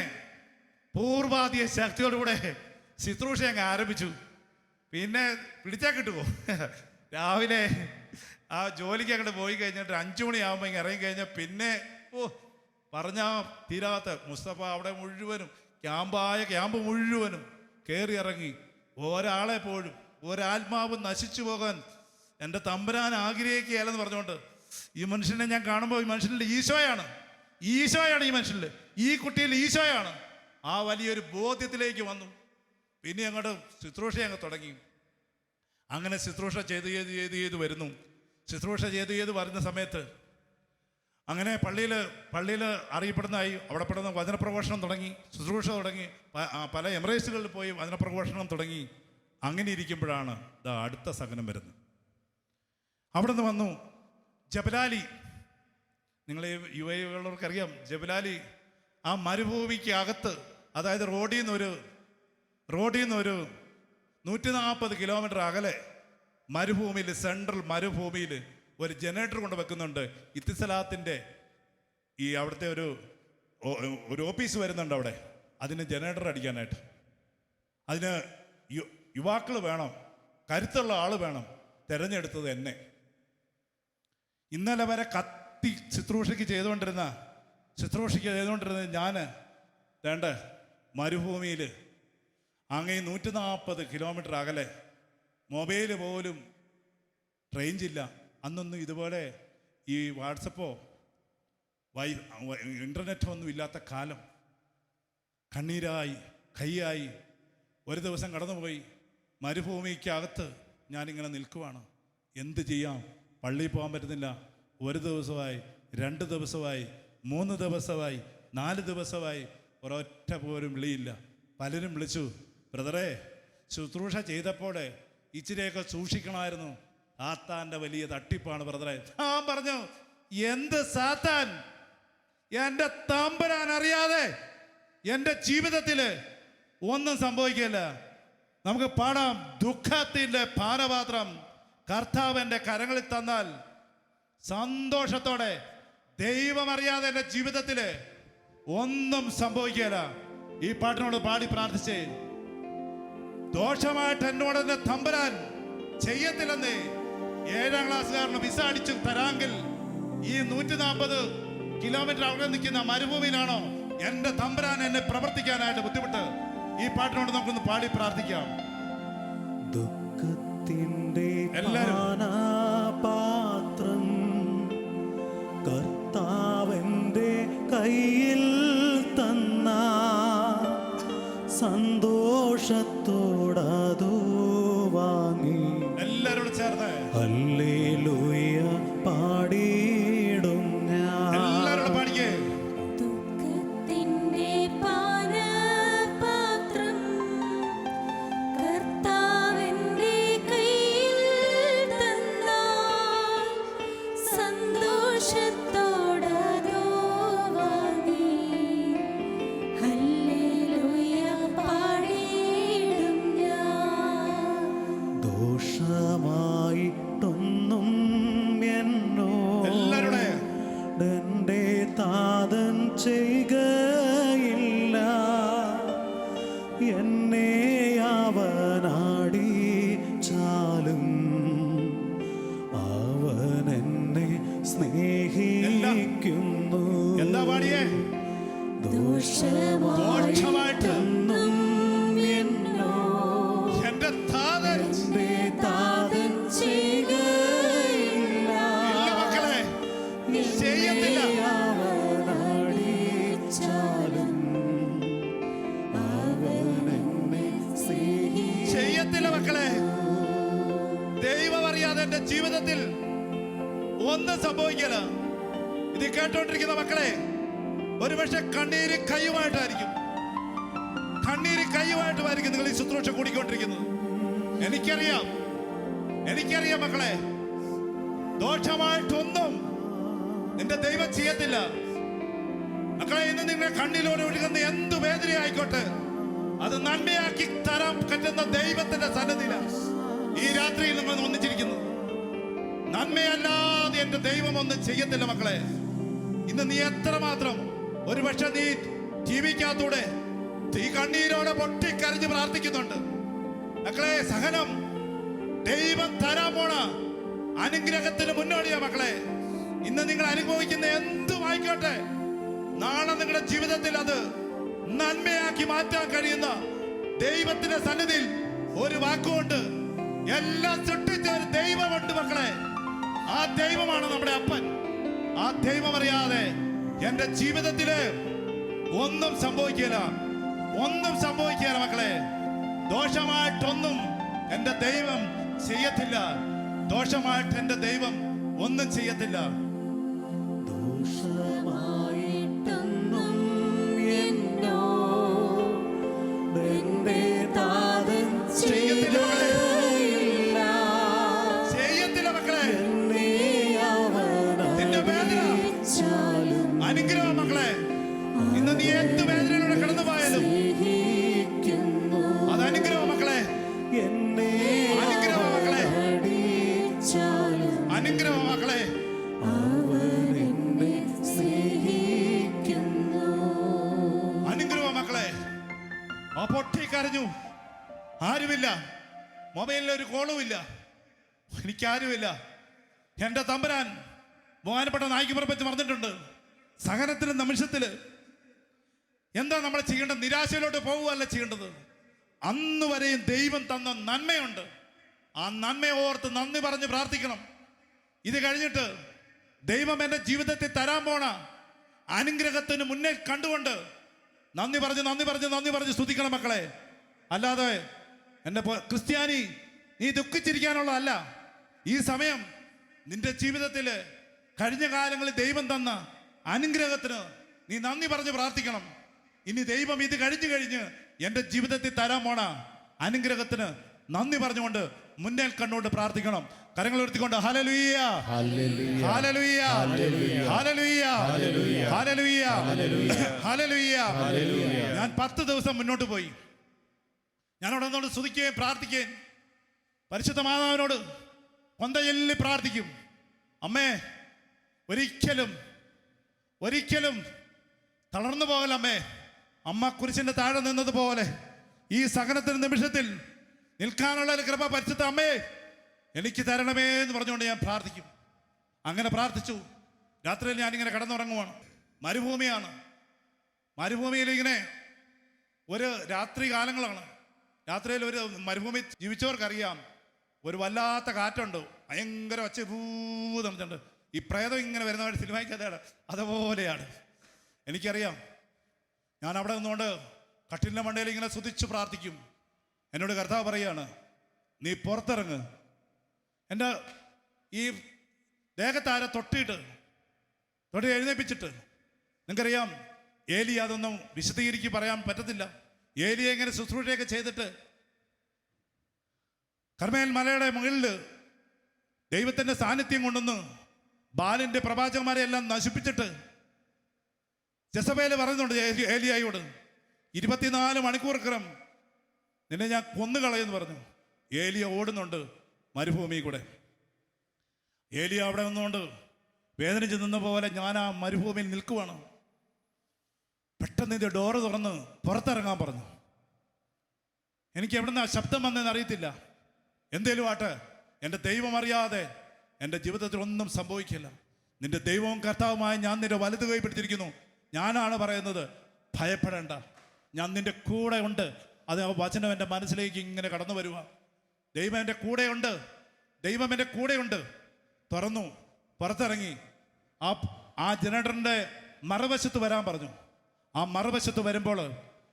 പൂർവാധിക ശക്തിയോടുകൂടെ ശുശ്രൂഷ അങ്ങ് ആരംഭിച്ചു. പിന്നെ പിടിച്ചാൽ കിട്ടുമോ? രാവിലെ ആ ജോലിക്ക് അങ്ങോട്ട് പോയി കഴിഞ്ഞിട്ട് 5 മണിയാകുമ്പോൾ ഇങ്ങനെ ഇറങ്ങി കഴിഞ്ഞാൽ പിന്നെ പറഞ്ഞാൽ തീരാത്ത മുസ്തഫ അവിടെ മുഴുവനും ക്യാമ്പ് മുഴുവനും കയറി ഇറങ്ങി. ഒരാളെ പോലും ഒരാത്മാവ് നശിച്ചു പോകാൻ എൻ്റെ തമ്പുരാൻ ആഗ്രഹിക്കുകയല്ലെന്ന് പറഞ്ഞുകൊണ്ട് ഈ മനുഷ്യനെ ഞാൻ കാണുമ്പോൾ ഈ മനുഷ്യനിൽ ഈശോയാണ് ഈ മനുഷ്യനിൽ, ഈ കുട്ടിയിൽ ഈശോയാണ്. ആ വലിയൊരു ബോധ്യത്തിലേക്ക് വന്നു. പിന്നെ അങ്ങോട്ട് ശുശ്രൂഷ അങ്ങ് തുടങ്ങി. അങ്ങനെ ശുശ്രൂഷ ചെയ്ത് വരുന്നു. ശുശ്രൂഷ ചെയ്ത് വരുന്ന സമയത്ത് അങ്ങനെ പള്ളിയിൽ അറിയപ്പെടുന്നതായി. അവിടെ പെടുന്ന വചനപ്രഘോഷണം തുടങ്ങി, ശുശ്രൂഷ തുടങ്ങി, പല എമിറേറ്റ്സുകളിൽ പോയി വചനപ്രഘോഷണം തുടങ്ങി. അങ്ങനെ ഇരിക്കുമ്പോഴാണ് അടുത്ത സഹനം വരുന്നത്. അവിടെ നിന്ന് വന്നു ജബലാലി. നിങ്ങൾ UAE ഉള്ളവർക്കറിയാം ജബലാലി. ആ മരുഭൂമിക്ക് അകത്ത്, അതായത് റോഡിൽ നിന്നൊരു 140 കിലോമീറ്റർ അകലെ മരുഭൂമിയിൽ, സെൻട്രൽ മരുഭൂമിയിൽ ഒരു ജനറേറ്റർ കൊണ്ട് വെക്കുന്നുണ്ട്. ഇത്തിസലാത്തിൻ്റെ ഈ അവിടുത്തെ ഒരു ഓഫീസ് വരുന്നുണ്ട് അവിടെ. അതിന് ജനറേറ്റർ അടിക്കാനായിട്ട് അതിന് യുവാക്കൾ വേണം, കരുത്തുള്ള ആൾ വേണം. തിരഞ്ഞെടുത്തത് എന്നെ. ഇന്നലെ വരെ കത്തി ശുശ്രൂഷയ്ക്ക് ചെയ്തുകൊണ്ടിരുന്നത് ഞാൻ വേണ്ട മരുഭൂമിയിൽ അങ്ങേ 140 കിലോമീറ്റർ അകലെ, മൊബൈൽ പോലും റേഞ്ചില്ല. അന്നൊന്നും ഇതുപോലെ ഈ വാട്സപ്പോ ഇൻ്റർനെറ്റോ ഒന്നും ഇല്ലാത്ത കാലം. കണ്ണീരായി കൈയായി ഒരു ദിവസം കടന്നുപോയി. മരുഭൂമിക്കകത്ത് ഞാനിങ്ങനെ നിൽക്കുവാണ്. എന്ത് ചെയ്യാം? പള്ളിയിൽ പോകാൻ പറ്റുന്നില്ല. 1 ദിവസമായി, 2 ദിവസമായി, 3 ദിവസമായി, 4 ദിവസമായി. ഒരൊറ്റ പോലും വിളിയില്ല. പലരും വിളിച്ചു, ബ്രദറെ ശുശ്രൂഷ ചെയ്തപ്പോൾ ഇച്ചിരിയൊക്കെ സൂക്ഷിക്കണമായിരുന്നു, സാത്താൻ്റെ വലിയ തട്ടിപ്പാണ് ബ്രദറെ. ഞാൻ പറഞ്ഞു, എന്ത് സാത്താൻ? എൻ്റെ തമ്പുരാൻ അറിയാതെ എൻ്റെ ജീവിതത്തിൽ ഒന്നും സംഭവിക്കില്ല. നമുക്ക് പാടാം, ദുഃഖത്തിൻ്റെ ഭാരപാത്രം കർത്താവ് എൻ്റെ കരങ്ങളിൽ തന്നാൽ സന്തോഷത്തോടെ, ദൈവം അറിയാതെ എൻ്റെ ജീവിതത്തിൽ ഒന്നും സംഭവിക്കില്ല. ഈ പാട്ടിനോട് പാടി പ്രാർത്ഥിച്ചേ. ദോഷമായിട്ട് എന്നോട് എൻ്റെ തമ്പുരാൻ ചെയ്യത്തില്ലെന്ന് 7ാം ക്ലാസ്സുകാരന് വിസ അടിച്ചു തരാമെങ്കിൽ ഈ 140 കിലോമീറ്റർ അവിടെ നിൽക്കുന്ന മരുഭൂമിയിലാണോ എൻ്റെ തമ്പുരാൻ എന്നെ പ്രവർത്തിക്കാനായിട്ട് ബുദ്ധിമുട്ട്? ഈ പാട്ടിനോട് നമുക്കൊന്ന് പാടി പ്രാർത്ഥിക്കാം. ദുഃഖത്തിൻ്റെ പാത്രം കർത്താവിൻ്റെ കയ്യിൽ തന്ന സന്തോഷത്തോടതു വാങ്ങി എല്ലാവരോടും ചേർന്ന് ഹല്ലേലൂയ പാടിയിടും ഞാൻ. എല്ലാവരോടും പാടിക്കേ. ദുഃഖത്തിൻ്റെ പാനപാത്രം കർത്താവിൻ്റെ കയ്യിൽ തന്നാൽ സന്തോഷത്തോടതു വാങ്ങി ഹല്ലേലൂയ പാടിയിടും ഞാൻ. ദോഷമായിട്ടൊന്നും എന്നോടെന്റെ താതൻ ചെയ്യുകയില്ല. എന്നെ അവനാടിച്ചാലും അവൻ എന്നെ സ്നേഹിക്കുന്നു. എന്താ പാടിയേ? ദോഷമായിട്ടൊന്നും എൻ്റെ താതൻ എന്റെ താതൻ ചെയ്യുകയില്ല. ഇല്ല മക്കളെ, ചെയ്യത്തില്ല. അവനാടിച്ചാലും അവൻ എന്നെ സ്നേഹിക്കുന്നു. ചെയ്യത്തില്ല മക്കളെ. ദൈവം അറിയാതെ എൻ്റെ ജീവിതത്തിൽ ഒന്നും സംഭവിക്കില്ല. ഇത് കേട്ടോണ്ടിരിക്കുന്ന മക്കളെ, ഒരുപക്ഷെ കണ്ണീര് കയ്യുമായിട്ടായിരിക്കും നിങ്ങൾ ഈ ശുശ്രൂഷ കൂടിക്കൊണ്ടിരിക്കുന്നത്. എനിക്കറിയാം മക്കളെ, ദോഷമായിട്ടൊന്നും നിന്റെ ദൈവം ചെയ്യത്തില്ല. മക്കളെ, ഇന്ന് നിങ്ങളുടെ കണ്ണിലൂടെ ഒഴുകുന്ന എന്ത് വേദന ആയിക്കോട്ടെ, അത് നന്മയാക്കി തരാൻ പറ്റുന്ന ദൈവത്തിന്റെ സന്നിധിയിലാണ് ഈ രാത്രിയിൽ നമ്മൾ ഒന്നിച്ചിരിക്കുന്നത്. നന്മയല്ലാതെ എന്റെ ദൈവം ഒന്നും ചെയ്യത്തില്ല മക്കളെ. ഇന്ന് നീ എത്രമാത്രം, ഒരു പക്ഷെ നീ ജീവിക്കാത്തൂടെ ഈ കണ്ണീരോടെ പൊട്ടിക്കരഞ്ഞ് പ്രാർത്ഥിക്കുന്നുണ്ട്. മക്കളെ, സഹനം ദൈവം തരാൻ പോണ അനുഗ്രഹത്തിന് മുന്നോടിയാ മക്കളെ. ഇന്ന് നിങ്ങൾ അനുഭവിക്കുന്ന എന്തുമായിക്കോട്ടെ, നാളെ നിങ്ങളുടെ ജീവിതത്തിൽ അത് നന്മയാക്കി മാറ്റാൻ കഴിയുന്ന ദൈവത്തിന്റെ സന്നിധിയിൽ ഒരു വാക്കുകൊണ്ട് എല്ലാം സൃഷ്ടിച്ച ഒരു ദൈവമുണ്ട് മക്കളെ. ആ ദൈവമാണ് നമ്മുടെ അപ്പൻ. ആ ദൈവം അറിയാതെ എന്റെ ജീവിതത്തില് ഒന്നും സംഭവിക്കില്ല മക്കളെ. ദോഷമായിട്ടൊന്നും എന്റെ ദൈവം ചെയ്യത്തില്ല. ദോഷമായിട്ട് എന്റെ ദൈവം ഒന്നും ചെയ്യത്തില്ല. ദോഷമായിട്ടൊന്നും എന്നോട് എന്റെ താതൻ ചെയ്തില്ല. ചെയ്യത്തില്ല മക്കളെ. എന്നെ അവൻ നിന്റെ വേദന അറിയിച്ചാലും അനുഗ്രഹം മക്കളെ. ഇന്ന് നീ എന്ത് വേദനയിലൂടെ കടന്നു പോയാലും സ്നേഹിക്കുന്നു. അത് അനുഗ്രഹം മക്കളെ. എന്നെ അനുഗ്രഹം മക്കളെ. അറിയിച്ചാലും അനുഗ്രഹം മക്കളെ. അവൻ എന്നെ സ്നേഹിക്കുന്നു. അനുഗ്രഹം മക്കളെ. ആ പൊട്ടിക്കരഞ്ഞു. ആരുമില്ല, മൊബൈലിൽ ഒരു കോളും ഇല്ല, എനിക്കാരുമില്ല. എന്റെ തമ്പുരാൻ ബഹുമാനപ്പെട്ട നായികപ്പുറപ്പറ്റി പറഞ്ഞിട്ടുണ്ട്, സഹനത്തിന് നിമിഷത്തില് എന്താ നമ്മൾ ചെയ്യേണ്ടത്? നിരാശയിലോട്ട് പോവുകയല്ല ചെയ്യേണ്ടത്. അന്ന് വരെയും ദൈവം തന്ന നന്മയുണ്ട്. ആ നന്മയെ ഓർത്ത് നന്ദി പറഞ്ഞ് പ്രാർത്ഥിക്കണം. ഇത് കഴിഞ്ഞിട്ട് ദൈവം എൻ്റെ ജീവിതത്തിൽ തരാൻ പോണ അനുഗ്രഹത്തിന് മുന്നേ കണ്ടുകൊണ്ട് നന്ദി പറഞ്ഞ് സ്തുതിക്കണം മക്കളെ. അല്ലാതെ എൻ്റെ ക്രിസ്ത്യാനി നീ ദുഃഖിച്ചിരിക്കാനുള്ളതല്ല. ഈ സമയം നിന്റെ ജീവിതത്തിൽ കഴിഞ്ഞ കാലങ്ങളിൽ ദൈവം തന്ന അനുഗ്രഹത്തിന് നീ നന്ദി പറഞ്ഞ് പ്രാർത്ഥിക്കണം. ഇനി ദൈവം ഇത് കഴിഞ്ഞ് എൻ്റെ ജീവിതത്തിൽ തരാൻ പോണ അനുഗ്രഹത്തിന് നന്ദി പറഞ്ഞുകൊണ്ട് മുന്നേൽ കണ്ടുകൊണ്ട് പ്രാർത്ഥിക്കണം. കരങ്ങൾ ഉയർത്തിക്കൊണ്ട് hallelujah hallelujah hallelujah hallelujah hallelujah. ഞാൻ 10 ദിവസം മുന്നോട്ട് പോയി. ഞാൻ അവിടെ നിന്നോട് സ്തുതിക്കുകയും പ്രാർത്ഥിക്കുകയും പരിശുദ്ധ മാതാവിനോട് കൊന്തയെല്ലി പ്രാർത്ഥിക്കും. അമ്മേ, ഒരിക്കലും തളർന്നു പോകലമ്മേ. അമ്മ കുരിശിന്റെ താഴെ നിന്നതുപോലെ ഈ സഹനത്തിന് നിമിഷത്തിൽ നിൽക്കാനുള്ള ഒരു കൃപ പരിശുദ്ധ അമ്മേ എനിക്ക് തരണമേ എന്ന് പറഞ്ഞുകൊണ്ട് ഞാൻ പ്രാർത്ഥിക്കും. അങ്ങനെ പ്രാർത്ഥിച്ചു. രാത്രിയിൽ ഞാനിങ്ങനെ കിടന്നുറങ്ങുവാണ്. മരുഭൂമിയാണ്. മരുഭൂമിയിൽ ഇങ്ങനെ ഒരു രാത്രി കാലങ്ങളാണ്. രാത്രിയിൽ ഒരു മരുഭൂമി ജീവിച്ചവർക്കറിയാം, ഒരു വല്ലാത്ത കാറ്റുണ്ട്, ഭയങ്കര ഒച്ച ഭൂതമിട്ടുണ്ട്. ഈ പ്രേതം ഇങ്ങനെ വരുന്നവരുടെ സിനിമയ്ക്കതാണ്, അതുപോലെയാണ്. എനിക്കറിയാം. ഞാൻ അവിടെ നിന്നുകൊണ്ട് കട്ടിലിൻ്റെ മണ്ടയിൽ ഇങ്ങനെ സ്തുതിച്ച് പ്രാർത്ഥിക്കും. എന്നോട് കർത്താവ് പറയാണ്, നീ പുറത്തിറങ്ങ്. എൻ്റെ ഈ ദേഹത്താരെ തൊട്ടി എഴുന്നേപ്പിച്ചിട്ട്, നിങ്ങൾക്കറിയാം ഏലി അതൊന്നും വിശദീകരിച്ച് പറയാൻ പറ്റത്തില്ല. ഏലിയെ ഇങ്ങനെ ശുശ്രൂഷയൊക്കെ ചെയ്തിട്ട് കർമ്മേൽ മലയുടെ മുകളിൽ ദൈവത്തിൻ്റെ സാന്നിധ്യം കൊണ്ടുവന്ന് ബാലിൻ്റെ പ്രവാചകന്മാരെ എല്ലാം നശിപ്പിച്ചിട്ട് ജെസബേൽ പറയുന്നുണ്ട് ഏലിയായോട്, 24 മണിക്കൂർക്കകം നിന്നെ ഞാൻ കൊന്നുകളയെന്ന് പറഞ്ഞു. ഏലിയ ഓടുന്നുണ്ട് മരുഭൂമി കൂടെ. ഏലിയ അവിടെ നിന്നുകൊണ്ട് വേദനിച്ച് നിന്ന പോലെ ഞാൻ ആ മരുഭൂമിയിൽ നിൽക്കുവാണ്. പെട്ടെന്ന് ഇത് ഡോറ് തുറന്ന് പുറത്തിറങ്ങാൻ പറഞ്ഞു. എനിക്ക് എവിടുന്ന ശബ്ദം വന്നതെന്ന് അറിയത്തില്ല. എന്തേലും ആട്ടെ, എൻ്റെ ദൈവം അറിയാതെ എൻ്റെ ജീവിതത്തിൽ ഒന്നും സംഭവിക്കില്ല. നിന്റെ ദൈവവും കർത്താവുമായ ഞാൻ നിന്റെ വലത് കൈ പിടിച്ചിരിക്കുന്നു. ഞാനാണ് പറയുന്നത്, ഭയപ്പെടേണ്ട, ഞാൻ നിന്റെ കൂടെ ഉണ്ട്. അത് ആ വചനം എൻ്റെ മനസ്സിലേക്ക് ഇങ്ങനെ കടന്നു വരുക. ദൈവം എൻ്റെ കൂടെയുണ്ട്, ദൈവം എൻ്റെ കൂടെയുണ്ട്. തുറന്നു പുറത്തിറങ്ങി ആ ജനറേറ്ററിൻ്റെ മറുവശത്ത് വരാൻ പറഞ്ഞു. ആ മറുവശത്ത് വരുമ്പോൾ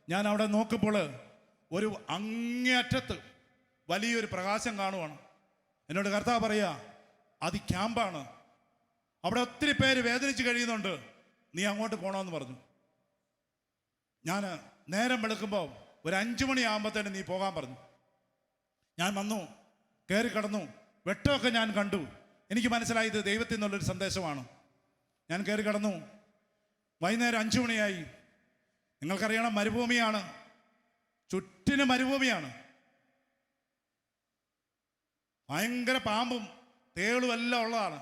ഞാൻ അവിടെ നോക്കുമ്പോൾ ഒരു അങ്ങേയറ്റത്ത് വലിയൊരു പ്രകാശം കാണുവാണ്. എന്നോട് കർത്താവ് പറയുക, അത് ക്യാമ്പാണ്, അവിടെ ഒത്തിരി പേര് വേദനിച്ച് കഴിയുന്നുണ്ട്, നീ അങ്ങോട്ട് പോകണമെന്ന് പറഞ്ഞു. ഞാൻ നേരം വെളുക്കുമ്പോൾ ഒരു 5 മണിയാകുമ്പോഴത്തേന് നീ പോകാൻ പറഞ്ഞു. ഞാൻ വന്നു, കയറി കടന്നു, വെട്ടമൊക്കെ ഞാൻ കണ്ടു. എനിക്ക് മനസ്സിലായി ഇത് ദൈവത്തിൽ നിന്നുള്ളൊരു സന്ദേശമാണ്. ഞാൻ കയറി കടന്നു. വൈകുന്നേരം 5 മണിയായി. നിങ്ങൾക്കറിയണം, മരുഭൂമിയാണ്, ചുറ്റിനും മരുഭൂമിയാണ്. ഭയങ്കര പാമ്പും തേളും എല്ലാം ഉള്ളതാണ്.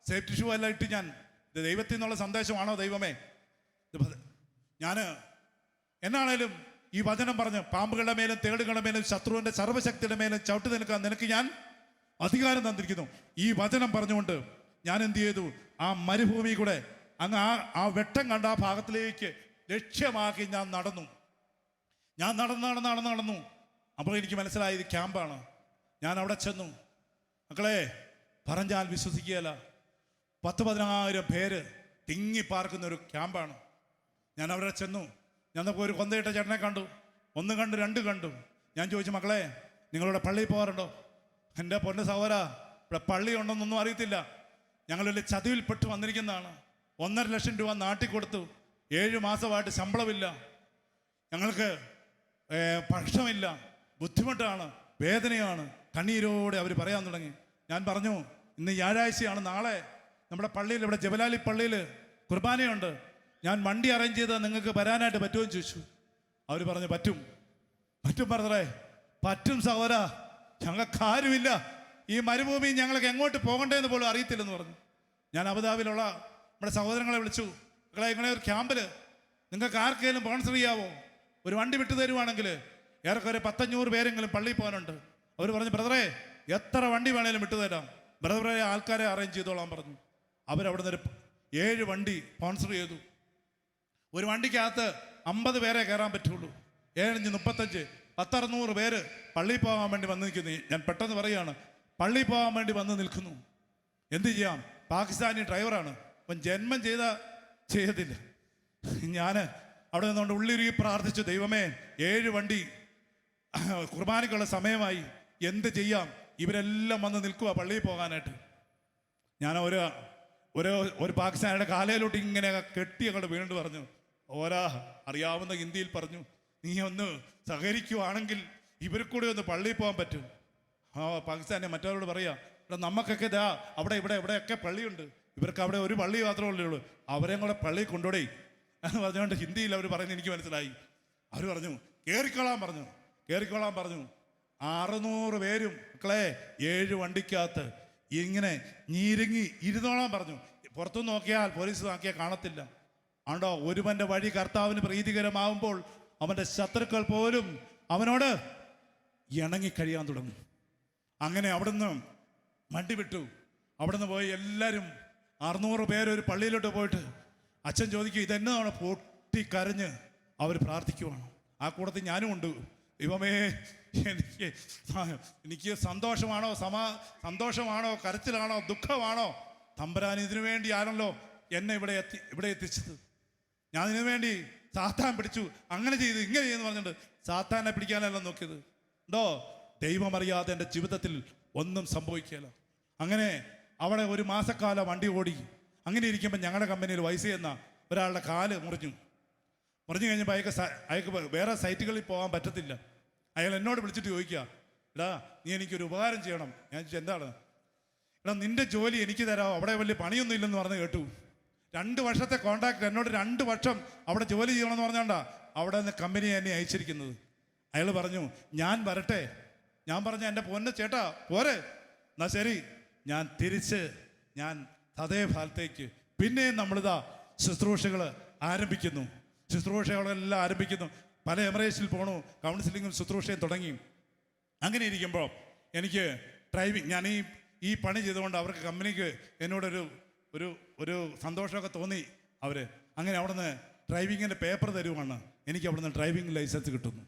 സേഫ്റ്റി ഷൂ എല്ലാം ഇട്ട് ഞാൻ, ഇത് ദൈവത്തിൽ നിന്നുള്ള സന്ദേശമാണോ ദൈവമേ? ഞാൻ എന്നാണേലും ഈ വചനം പറഞ്ഞ് പാമ്പുകളുടെ മേലും തേളുകളുടെ മേലും ശത്രുവിൻ്റെ സർവ്വശക്തിയുടെ മേലും ചവിട്ടി നിൽക്കാൻ നിനക്ക് ഞാൻ അധികാരം തന്നിരിക്കുന്നു. ഈ വചനം പറഞ്ഞുകൊണ്ട് ഞാൻ എന്ത് ചെയ്തു? ആ മരുഭൂമി കൂടെ അങ്ങ് ആ വെട്ടം കണ്ട ആ ഭാഗത്തിലേക്ക് ലക്ഷ്യമാക്കി ഞാൻ നടന്നു. ഞാൻ നടന്നു. അപ്പോൾ എനിക്ക് മനസ്സിലായി ഇത് ക്യാമ്പാണ്. ഞാൻ അവിടെ ചെന്നു. മക്കളെ, പറഞ്ഞാൽ വിശ്വസിക്കുകയില്ല, 10,000 പേര് തിങ്ങി പാർക്കുന്ന ഒരു ക്യാമ്പാണ്. ഞാൻ അവിടെ ചെന്നു. ഞാനപ്പോൾ ഒരു കൊന്തയിട്ട ചേട്ടനെ കണ്ടു. 1 കണ്ടു, 2 കണ്ടു. ഞാൻ ചോദിച്ചു, മക്കളെ, നിങ്ങളിവിടെ പള്ളിയിൽ പോകാറുണ്ടോ? എൻ്റെ പൊന്ന സഹോദരാ, ഇവിടെ പള്ളി ഉണ്ടെന്നൊന്നും അറിയത്തില്ല. ഞങ്ങളൊരു ചതിവിൽപ്പെട്ട് വന്നിരിക്കുന്നതാണ്. 1.5 ലക്ഷം രൂപ നാട്ടിൽ കൊടുത്തു. 7 മാസമായിട്ട് ശമ്പളമില്ല. ഞങ്ങൾക്ക് ഭക്ഷണമില്ല, ബുദ്ധിമുട്ടാണ്, വേദനയാണ്. കണ്ണീരോടെ അവർ പറയാൻ തുടങ്ങി. ഞാൻ പറഞ്ഞു, ഇന്ന് വ്യാഴാഴ്ചയാണ്, നാളെ നമ്മുടെ പള്ളിയിൽ, ഇവിടെ ജബലാലി പള്ളിയിൽ കുർബാനയുണ്ട്. ഞാൻ വണ്ടി അറേഞ്ച് ചെയ്താൽ നിങ്ങൾക്ക് വരാനായിട്ട് പറ്റുമെന്ന് ചോദിച്ചു. അവർ പറഞ്ഞു, പറ്റും പറഞ്ഞേ, പറ്റും സഹോദരാ, ഞങ്ങൾക്കാരുമില്ല, ഈ മരുഭൂമി ഞങ്ങൾക്ക് എങ്ങോട്ട് പോകണ്ടേന്ന് പോലും അറിയത്തില്ലെന്ന് പറഞ്ഞു. ഞാൻ അബുദാബിയിലുള്ള നമ്മുടെ സഹോദരങ്ങളെ വിളിച്ചു. മക്കളെ, ഇങ്ങനെ ഒരു ക്യാമ്പിൽ നിങ്ങൾക്ക് ആർക്കെങ്കിലും സ്പോൺസർ ചെയ്യാവോ? ഒരു വണ്ടി വിട്ടു തരുവാണെങ്കിൽ ഏറെക്കുറെ 100-500 പേരെങ്കിലും പള്ളിയിൽ പോകാനുണ്ട്. അവർ പറഞ്ഞു, ബ്രദറെ, എത്ര വണ്ടി വേണേലും വിട്ടുതരാം, ബ്രദറെ ആൾക്കാരെ അറേഞ്ച് ചെയ്തോളാൻ പറഞ്ഞു. അവരവിടുന്ന് ഒരു 7 വണ്ടി സ്പോൺസർ ചെയ്തു. ഒരു വണ്ടിക്കകത്ത് 50 പേരെ കയറാൻ പറ്റുള്ളൂ. 7 35 10-600 പേര് പള്ളിയിൽ പോകാൻ വേണ്ടി വന്ന് നിൽക്കുന്നു. ഞാൻ പെട്ടെന്ന് പറയുകയാണ്, പള്ളിയിൽ പോകാൻ വേണ്ടി വന്ന് നിൽക്കുന്നു. എന്ത് ചെയ്യാം? പാകിസ്ഥാനി ഡ്രൈവറാണ്. അപ്പം ജന്മം ചെയ്യത്തില്ല. ഞാൻ അവിടെ നിന്നുകൊണ്ട് ഉള്ളിരുകി പ്രാർത്ഥിച്ചു, ദൈവമേ, 7 വണ്ടി കുർബാനയ്ക്കുള്ള സമയമായി, എന്ത് ചെയ്യാം? ഇവരെല്ലാം വന്ന് നിൽക്കുക പള്ളിയിൽ പോകാനായിട്ട്. ഞാൻ ഒരു പാകിസ്ഥാനിയുടെ കാലയിലോട്ട് ഇങ്ങനെ കെട്ടി അങ്ങോട്ട് വീണ്ടും പറഞ്ഞു, അറിയാവുന്ന ഹിന്ദിയിൽ പറഞ്ഞു, നീ ഒന്ന് സഹകരിക്കുവാണെങ്കിൽ ഇവർക്ക് കൂടെ ഒന്ന് പള്ളിയിൽ പോകാൻ പറ്റും. പാകിസ്ഥാനെ മറ്റവരോട് പറയാം, ഇവിടെ നമുക്കൊക്കെ ഇതാ അവിടെ ഇവിടെയൊക്കെ പള്ളിയുണ്ട്, ഇവർക്ക് അവിടെ ഒരു പള്ളി മാത്രമേ ഉള്ളൂ, അവരെയും കൂടെ പള്ളിയിൽ കൊണ്ടുപോടേ എന്ന് പറഞ്ഞുകൊണ്ട് ഹിന്ദിയിൽ അവർ പറയുന്നത് എനിക്ക് മനസ്സിലായി. അവർ പറഞ്ഞു, കയറിക്കോളാൻ പറഞ്ഞു. 600 പേരും മക്കളെ 7 വണ്ടിക്കകത്ത് ഇങ്ങനെ ഞീരുങ്ങി ഇരുന്നോളാൻ പറഞ്ഞു. പുറത്തുനിന്ന് നോക്കിയാൽ, പോലീസ് നോക്കിയാൽ കാണത്തില്ല. ആണ്ടോ, ഒരുവന്റെ വഴി കർത്താവിന് പ്രീതികരമാവുമ്പോൾ അവൻ്റെ ശത്രുക്കൾ പോലും അവനോട് ഇണങ്ങിക്കഴിയാൻ തുടങ്ങും. അങ്ങനെ അവിടുന്ന് വണ്ടി വിട്ടു. അവിടുന്ന് പോയി എല്ലാവരും 600 പേര് ഒരു പള്ളിയിലോട്ട് പോയിട്ട് അച്ഛൻ ചോദിക്കും, ഇതെന്നതാണ്? പൊട്ടിക്കരഞ്ഞ് അവർ പ്രാർത്ഥിക്കുവാണ്. ആ കൂട്ടത്തിൽ ഞാനും ഉണ്ട്. ദൈവമേ, എനിക്ക് സന്തോഷമാണോ കരച്ചിലാണോ ദുഃഖമാണോ? തമ്പുരാൻ ഇതിനു വേണ്ടിയാണല്ലോ എന്നെ ഇവിടെ എത്തിച്ചത്. ഞാൻ ഇതിനു വേണ്ടി സാത്താൻ പിടിച്ചു, അങ്ങനെ ചെയ്തു, ഇങ്ങനെ ചെയ്യുന്നു പറഞ്ഞിട്ട് സാത്താനെ പിടിക്കാനല്ല നോക്കിയത്. ഉണ്ടോ? ദൈവമറിയാതെ എൻ്റെ ജീവിതത്തിൽ ഒന്നും സംഭവിക്കുകയില്ല. അങ്ങനെ അവിടെ ഒരു മാസക്കാലം വണ്ടി ഓടി. അങ്ങനെ ഇരിക്കുമ്പോൾ ഞങ്ങളുടെ കമ്പനിയിൽ വൈസ് എന്ന ഒരാളുടെ കാല് മുറിഞ്ഞു കഴിഞ്ഞപ്പോൾ അയാൾക്ക് വേറെ സൈറ്റുകളിൽ പോകാൻ പറ്റത്തില്ല. അയാൾ എന്നോട് വിളിച്ചിട്ട് ചോദിക്കുക, എടാ, നീ എനിക്കൊരു ഉപകാരം ചെയ്യണം. ഞാൻ ചോദിച്ചു, എന്താണ്? എടാ, നിന്റെ ജോലി എനിക്ക് തരാമോ? അവിടെ വലിയ പണിയൊന്നും ഇല്ലെന്ന് പറഞ്ഞ് കേട്ടു. 2 വർഷത്തെ കോൺട്രാക്ട്, എന്നോട് 2 വർഷം അവിടെ ജോലി ചെയ്യണമെന്ന് പറഞ്ഞോണ്ടാ അവിടെ നിന്ന് കമ്പനി എന്നെ അയച്ചിരിക്കുന്നത്. അയാൾ പറഞ്ഞു, ഞാൻ വരട്ടെ? ഞാൻ പറഞ്ഞു, എൻ്റെ പൊന്ന് ചേട്ടാ, പോരെ, എന്നാ ശരി. ഞാൻ തിരിച്ച് അതേ ഭാഗത്തേക്ക് പിന്നെയും നമ്മളിതാ ശുശ്രൂഷകളെല്ലാം ആരംഭിക്കുന്നു. പല എമറേറ്റ്സിൽ പോണു, കൗൺസിലിങ്ങും ശുശ്രൂഷയും തുടങ്ങി. അങ്ങനെ ഇരിക്കുമ്പോൾ എനിക്ക് ഡ്രൈവിങ്, ഞാൻ ഈ പണി ചെയ്തുകൊണ്ട് അവർക്ക് കമ്പനിക്ക് എന്നോടൊരു ഒരു സന്തോഷമൊക്കെ തോന്നി. അങ്ങനെ അവിടുന്ന് ഡ്രൈവിങ്ങിൻ്റെ പേപ്പർ തരുവാണ്. എനിക്ക് അവിടുന്ന് ഡ്രൈവിംഗ് ലൈസൻസ് കിട്ടുന്നു.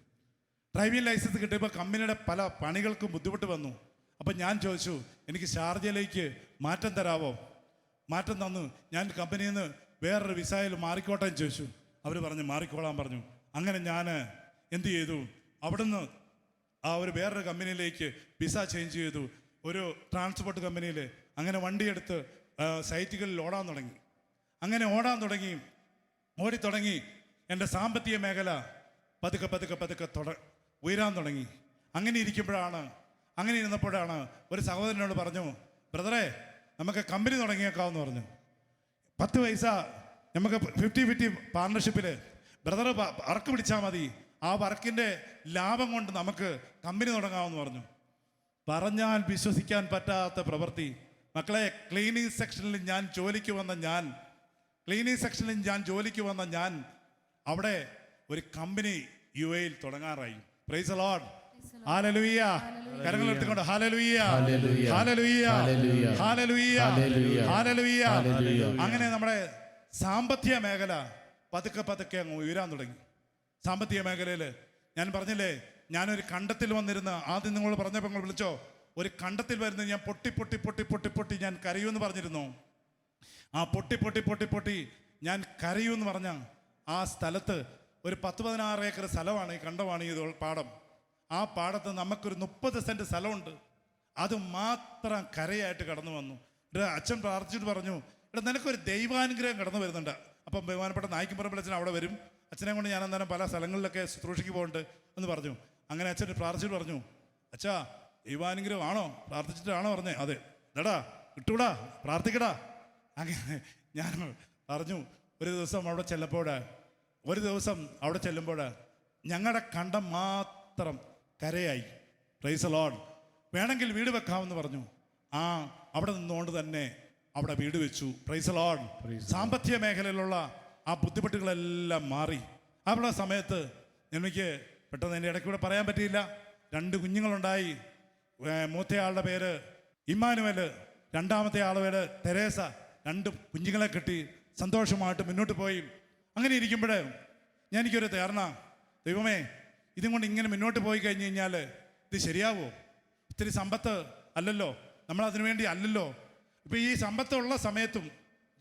ഡ്രൈവിംഗ് ലൈസൻസ് കിട്ടിയപ്പോൾ കമ്പനിയുടെ പല പണികൾക്കും ബുദ്ധിമുട്ട് വന്നു. അപ്പം ഞാൻ ചോദിച്ചു, എനിക്ക് ഷാർജയിലേക്ക് മാറ്റം തരാമോ? മാറ്റം തന്നു. ഞാൻ കമ്പനിയിൽ നിന്ന് വേറൊരു വിസയിൽ മാറിക്കോട്ടെ എന്ന് ചോദിച്ചു. അവർ പറഞ്ഞു, മാറിക്കോളാൻ പറഞ്ഞു. അങ്ങനെ ഞാൻ എന്ത് ചെയ്തു? അവിടുന്ന് വേറൊരു കമ്പനിയിലേക്ക് വിസ ചേഞ്ച് ചെയ്തു, ഒരു ട്രാൻസ്പോർട്ട് കമ്പനിയിൽ. അങ്ങനെ വണ്ടിയെടുത്ത് സൈറ്റുകളിൽ ഓടാൻ തുടങ്ങി. ഓടിത്തുടങ്ങി. എൻ്റെ സാമ്പത്തിക മേഖല പതുക്കെ ഉയരാൻ തുടങ്ങി. അങ്ങനെ ഇരിക്കുമ്പോഴാണ് അങ്ങനെ ഇരുന്നപ്പോഴാണ് ഒരു സഹോദരനോട് പറഞ്ഞു, ബ്രദറെ നമുക്ക് കമ്പനി തുടങ്ങിയേക്കാമെന്ന് പറഞ്ഞു. 10 പൈസ നമുക്ക് 50-50 പാർട്ണർഷിപ്പിൽ ബ്രദർ വർക്ക് പിടിച്ചാൽ മതി, ആ വർക്കിൻ്റെ ലാഭം കൊണ്ട് നമുക്ക് കമ്പനി തുടങ്ങാമെന്ന് പറഞ്ഞു. പറഞ്ഞാൽ വിശ്വസിക്കാൻ പറ്റാത്ത പ്രവൃത്തി. മക്കളെ, ക്ലീനിങ് സെക്ഷനിൽ ഞാൻ ജോലിക്ക് വന്ന ഞാൻ അവിടെ ഒരു കമ്പനി UAE തുടങ്ങാറായി. Praise the lord. ഹല്ലേലൂയ. കരങ്ങൾ എടുത്തുകൊണ്ട് ഹല്ലേലൂയ, ഹല്ലേലൂയ, ഹല്ലേലൂയ, ഹല്ലേലൂയ. അങ്ങനെ നമ്മുടെ സാമ്പത്തിക മേഖല പതുക്കെ അങ്ങ് ഉയരാൻ തുടങ്ങി. സാമ്പത്തിക മേഖലയിൽ ഞാൻ പറഞ്ഞില്ലേ, ഞാനൊരു കണ്ടത്തിൽ വന്നിരുന്ന, ആദ്യം നിങ്ങൾ പറഞ്ഞപ്പോൾ നിങ്ങൾ വിളിച്ചോ, ഒരു കണ്ടത്തിൽ വരുന്നത് ഞാൻ പൊട്ടി ഞാൻ കരയൂന്ന് പറഞ്ഞിരുന്നു. ആ പൊട്ടി ഞാൻ കരയൂന്ന് പറഞ്ഞ ആ സ്ഥലത്ത് ഒരു 10-16 ഏക്കർ സ്ഥലമാണ്, ഈ കണ്ടമാണ് ഈ പാടം. ആ പാടത്ത് നമുക്കൊരു 30 സെൻറ്റ് സ്ഥലമുണ്ട്. അത് മാത്രം കരയായിട്ട് കടന്നു വന്നു. ഒരു അച്ഛൻ പ്രാർത്ഥിച്ചിട്ട് പറഞ്ഞു, ഇവിടെ നിനക്കൊരു ദൈവാനുഗ്രഹം കടന്നു വരുന്നുണ്ട്. അപ്പം ബഹുമാനപ്പെട്ട നായിക്കുംപറമ്പിൽ അച്ഛൻ അവിടെ വരും. അച്ഛനെ കൊണ്ട് ഞാൻ അന്നേരം പല സ്ഥലങ്ങളിലൊക്കെ ശുശ്രൂഷയ്ക്ക് പോകുന്നുണ്ട് എന്ന് പറഞ്ഞു. അങ്ങനെ അച്ഛൻ പ്രാർത്ഥിച്ചിട്ട് പറഞ്ഞു, അച്ഛാ ദൈവാനുഗ്രഹം ആണോ, പ്രാർത്ഥിച്ചിട്ടാണോ പറഞ്ഞേ? അതെ. എടാ കിട്ടൂടാ, പ്രാർത്ഥിക്കടാ. അങ്ങനെ ഞാൻ പറഞ്ഞു. ഒരു ദിവസം അവിടെ ചെല്ലുമ്പോൾ ഞങ്ങളുടെ കണ്ടം മാത്രം കരയായി. Price the Lord. വേണമെങ്കിൽ വീട് വെക്കാമെന്ന് പറഞ്ഞു. അവിടെ നിന്നുകൊണ്ട് തന്നെ അവിടെ വീട് വെച്ചു. Price the Lord. സാമ്പത്തിക മേഖലയിലുള്ള ആ ബുദ്ധിമുട്ടുകളെല്ലാം മാറി. അവിടെ സമയത്ത് എനിക്ക് പെട്ടെന്ന് എൻ്റെ ഇടയ്ക്കൂടെ പറയാൻ പറ്റിയില്ല. 2 കുഞ്ഞുങ്ങളുണ്ടായി. മൂത്തയാളുടെ പേര് ഇമ്മാനുവൽ, രണ്ടാമത്തെ ആളുടെ പേര് തെരേസ. 2 കുഞ്ഞുങ്ങളെ കിട്ടി. സന്തോഷമായിട്ട് മുന്നോട്ട് പോയി. അങ്ങനെ ഇരിക്കുമ്പോൾ എനിക്കൊരു ധാരണ, ദൈവമേ ഇതും കൊണ്ട് ഇങ്ങനെ മുന്നോട്ട് പോയി കഴിഞ്ഞ് കഴിഞ്ഞാൽ ഇത് ശരിയാവോ? ഇത്തിരി സമ്പത്ത് അല്ലല്ലോ, നമ്മൾ അതിനു വേണ്ടി അല്ലല്ലോ. ഇപ്പം ഈ സമ്പത്തുള്ള സമയത്തും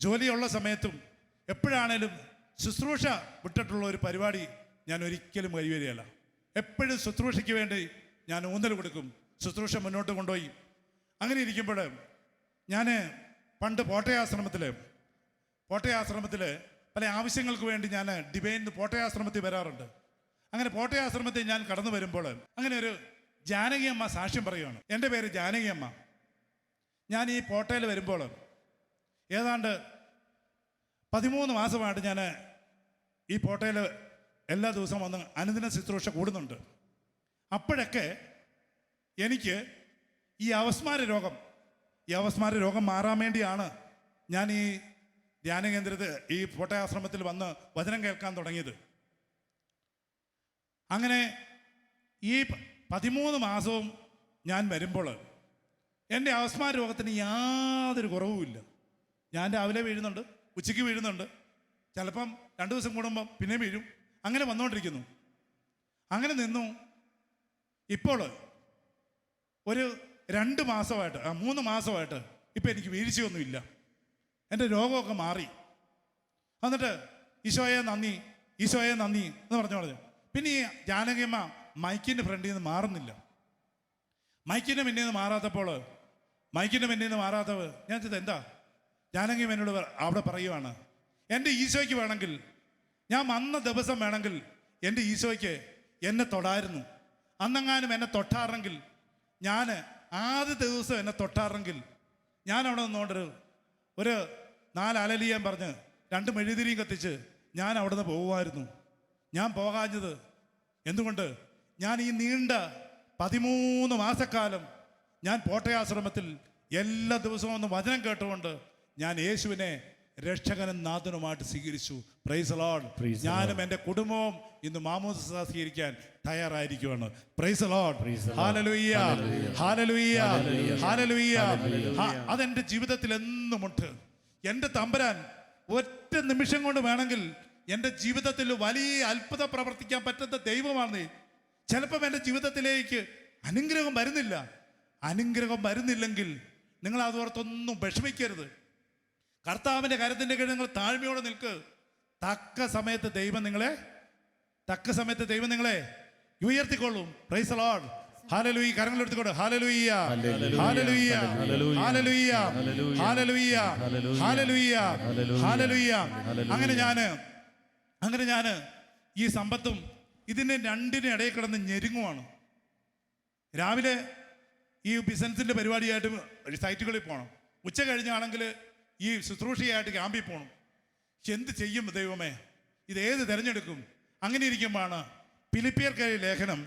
ജോലിയുള്ള സമയത്തും എപ്പോഴാണേലും ശുശ്രൂഷ വിട്ടിട്ടുള്ള ഒരു പരിപാടി ഞാൻ ഒരിക്കലും കൈവരികയല്ല. എപ്പോഴും ശുശ്രൂഷയ്ക്ക് വേണ്ടി ഞാൻ ഊന്നൽ കൊടുക്കും. ശുശ്രൂഷ മുന്നോട്ട് കൊണ്ടുപോയി. അങ്ങനെ ഇരിക്കുമ്പോൾ ഞാൻ പണ്ട് പോട്ടയാശ്രമത്തിൽ പല ആവശ്യങ്ങൾക്ക് വേണ്ടി ഞാൻ ഡിവൈനിൽ പോട്ടയാശ്രമത്തിൽ വരാറുണ്ട്. അങ്ങനെ പോട്ടയാശ്രമത്തിൽ ഞാൻ കടന്നു വരുമ്പോൾ അങ്ങനെ ഒരു ജാനകി അമ്മ സാക്ഷ്യം പറയുകയാണ്. എൻ്റെ പേര് ജാനകി അമ്മ. ഞാൻ ഈ പോട്ടയിൽ വരുമ്പോൾ ഏതാണ്ട് 13 മാസമായിട്ട് ഞാൻ ഈ പോട്ടയിൽ എല്ലാ ദിവസവും വന്ന് അനുദിന ശുശ്രൂഷ കൂടുന്നുണ്ട്. അപ്പോഴൊക്കെ എനിക്ക് ഈ അവസ്മാര രോഗം മാറാൻ വേണ്ടിയാണ് ഞാൻ ഈ ധ്യാന കേന്ദ്രത്തിൽ ഈ പോട്ടയാശ്രമത്തിൽ വന്ന് വചനം കേൾക്കാൻ തുടങ്ങിയത്. അങ്ങനെ ഈ 13 മാസവും ഞാൻ വരുമ്പോൾ എൻ്റെ അവസ്മാര രോഗത്തിന് യാതൊരു കുറവുമില്ല. ഞാൻ രാവിലെ വീഴുന്നുണ്ട്, ഉച്ചയ്ക്ക് വീഴുന്നുണ്ട്, ചിലപ്പം 2 ദിവസം കൂടുമ്പം പിന്നെ വീഴും. അങ്ങനെ വന്നുകൊണ്ടിരിക്കുന്നു. അങ്ങനെ നിന്നു. ഇപ്പോൾ ഒരു 2 മാസമായിട്ട് 3 മാസമായിട്ട് ഇപ്പം എനിക്ക് വീഴ്ചയൊന്നുമില്ല. എൻ്റെ രോഗമൊക്കെ മാറി. എന്നിട്ട് ഈശോയെ നന്ദി എന്ന് പറഞ്ഞു. പിന്നെ ഈ ജാനകിയമ്മ മൈക്കിൻ്റെ ഫ്രണ്ടിൽ നിന്ന് മാറുന്നില്ല. മൈക്കിൻ്റെ മുന്നിൽ നിന്ന് മാറാത്തവ് ഞാൻ ചെയ്തത് എന്താ? ജാനകിയമ്മ എന്നോട് അവിടെ പറയുവാണ്, എൻ്റെ ഈശോയ്ക്ക് വേണമെങ്കിൽ ഞാൻ വന്ന ദിവസം വേണമെങ്കിൽ എൻ്റെ ഈശോയ്ക്ക് എന്നെ തൊടായിരുന്നു. അന്നെങ്ങാനും എന്നെ തൊട്ടാറെങ്കിൽ, ഞാൻ ആദ്യ ദിവസം എന്നെ തൊട്ടാറെങ്കിൽ ഞാൻ അവിടെ നിന്നുകൊണ്ടൊരു 4 അലലിയാൻ പറഞ്ഞ് 2 മെഴുതിരിയും കത്തിച്ച് ഞാൻ അവിടെ നിന്ന് പോകുമായിരുന്നു. ഞാൻ പോകാഞ്ഞത് എന്തുകൊണ്ട്? ഞാൻ ഈ നീണ്ട 13 മാസക്കാലം ഞാൻ പോട്ടയാശ്രമത്തിൽ എല്ലാ ദിവസവും ഒന്ന് വചനം കേട്ടുകൊണ്ട് ഞാൻ യേശുവിനെ രക്ഷകനും നാഥനുമായിട്ട് സ്വീകരിച്ചു. Praise the lord. ഞാനും എൻ്റെ കുടുംബവും ഇന്ന് മാമോദിസ സ്വീകരിക്കാൻ തയ്യാറായിരിക്കുകയാണ്. Praise the lord. Hallelujah, hallelujah, hallelujah. അതെൻ്റെ ജീവിതത്തിൽ എന്നുമുണ്ട്. എൻ്റെ തമ്പുരാൻ ഒറ്റ നിമിഷം കൊണ്ട് വേണമെങ്കിൽ എൻ്റെ ജീവിതത്തിൽ വലിയ അത്ഭുതം പ്രവർത്തിക്കാൻ പറ്റുന്ന ദൈവമാണ്. ചിലപ്പം എൻ്റെ ജീവിതത്തിലേക്ക് അനുഗ്രഹം വരുന്നില്ലെങ്കിൽ നിങ്ങൾ അതോർത്തൊന്നും വിഷമിക്കരുത്. കർത്താവിൻ്റെ കരത്തിൻ്റെ കീഴിൽ നിങ്ങൾ താഴ്മയോടെ നിൽക്ക്. തക്ക സമയത്ത് ദൈവം നിങ്ങളെ ഉയർത്തിക്കൊള്ളും. Praise the lord. ഹല്ലേലൂയ. കരങ്ങൾ എടുത്തുകൊണ്ട് hallelujah, hallelujah, hallelujah, hallelujah, hallelujah, hallelujah. അങ്ങനെ ഞാൻ ഈ സമ്പത്തും ഇതിനെ രണ്ടിനും ഇടയിൽ കിടന്ന് ഞെരുങ്ങുവാണ്. രാവിലെ ഈ ബിസിനസിൻ്റെ പരിപാടിയായിട്ട് സൈറ്റുകളിൽ പോകണം, ഉച്ച കഴിഞ്ഞാണെങ്കിൽ ഈ ശുശ്രൂഷയായിട്ട് ക്യാമ്പിൽ പോകണം. എന്ത് ചെയ്യും ദൈവമേ, ഇതേത് തിരഞ്ഞെടുക്കും? അങ്ങനെ ഇരിക്കുമ്പോഴാണ് ഫിലിപ്പിയർക്കായ ലേഖനം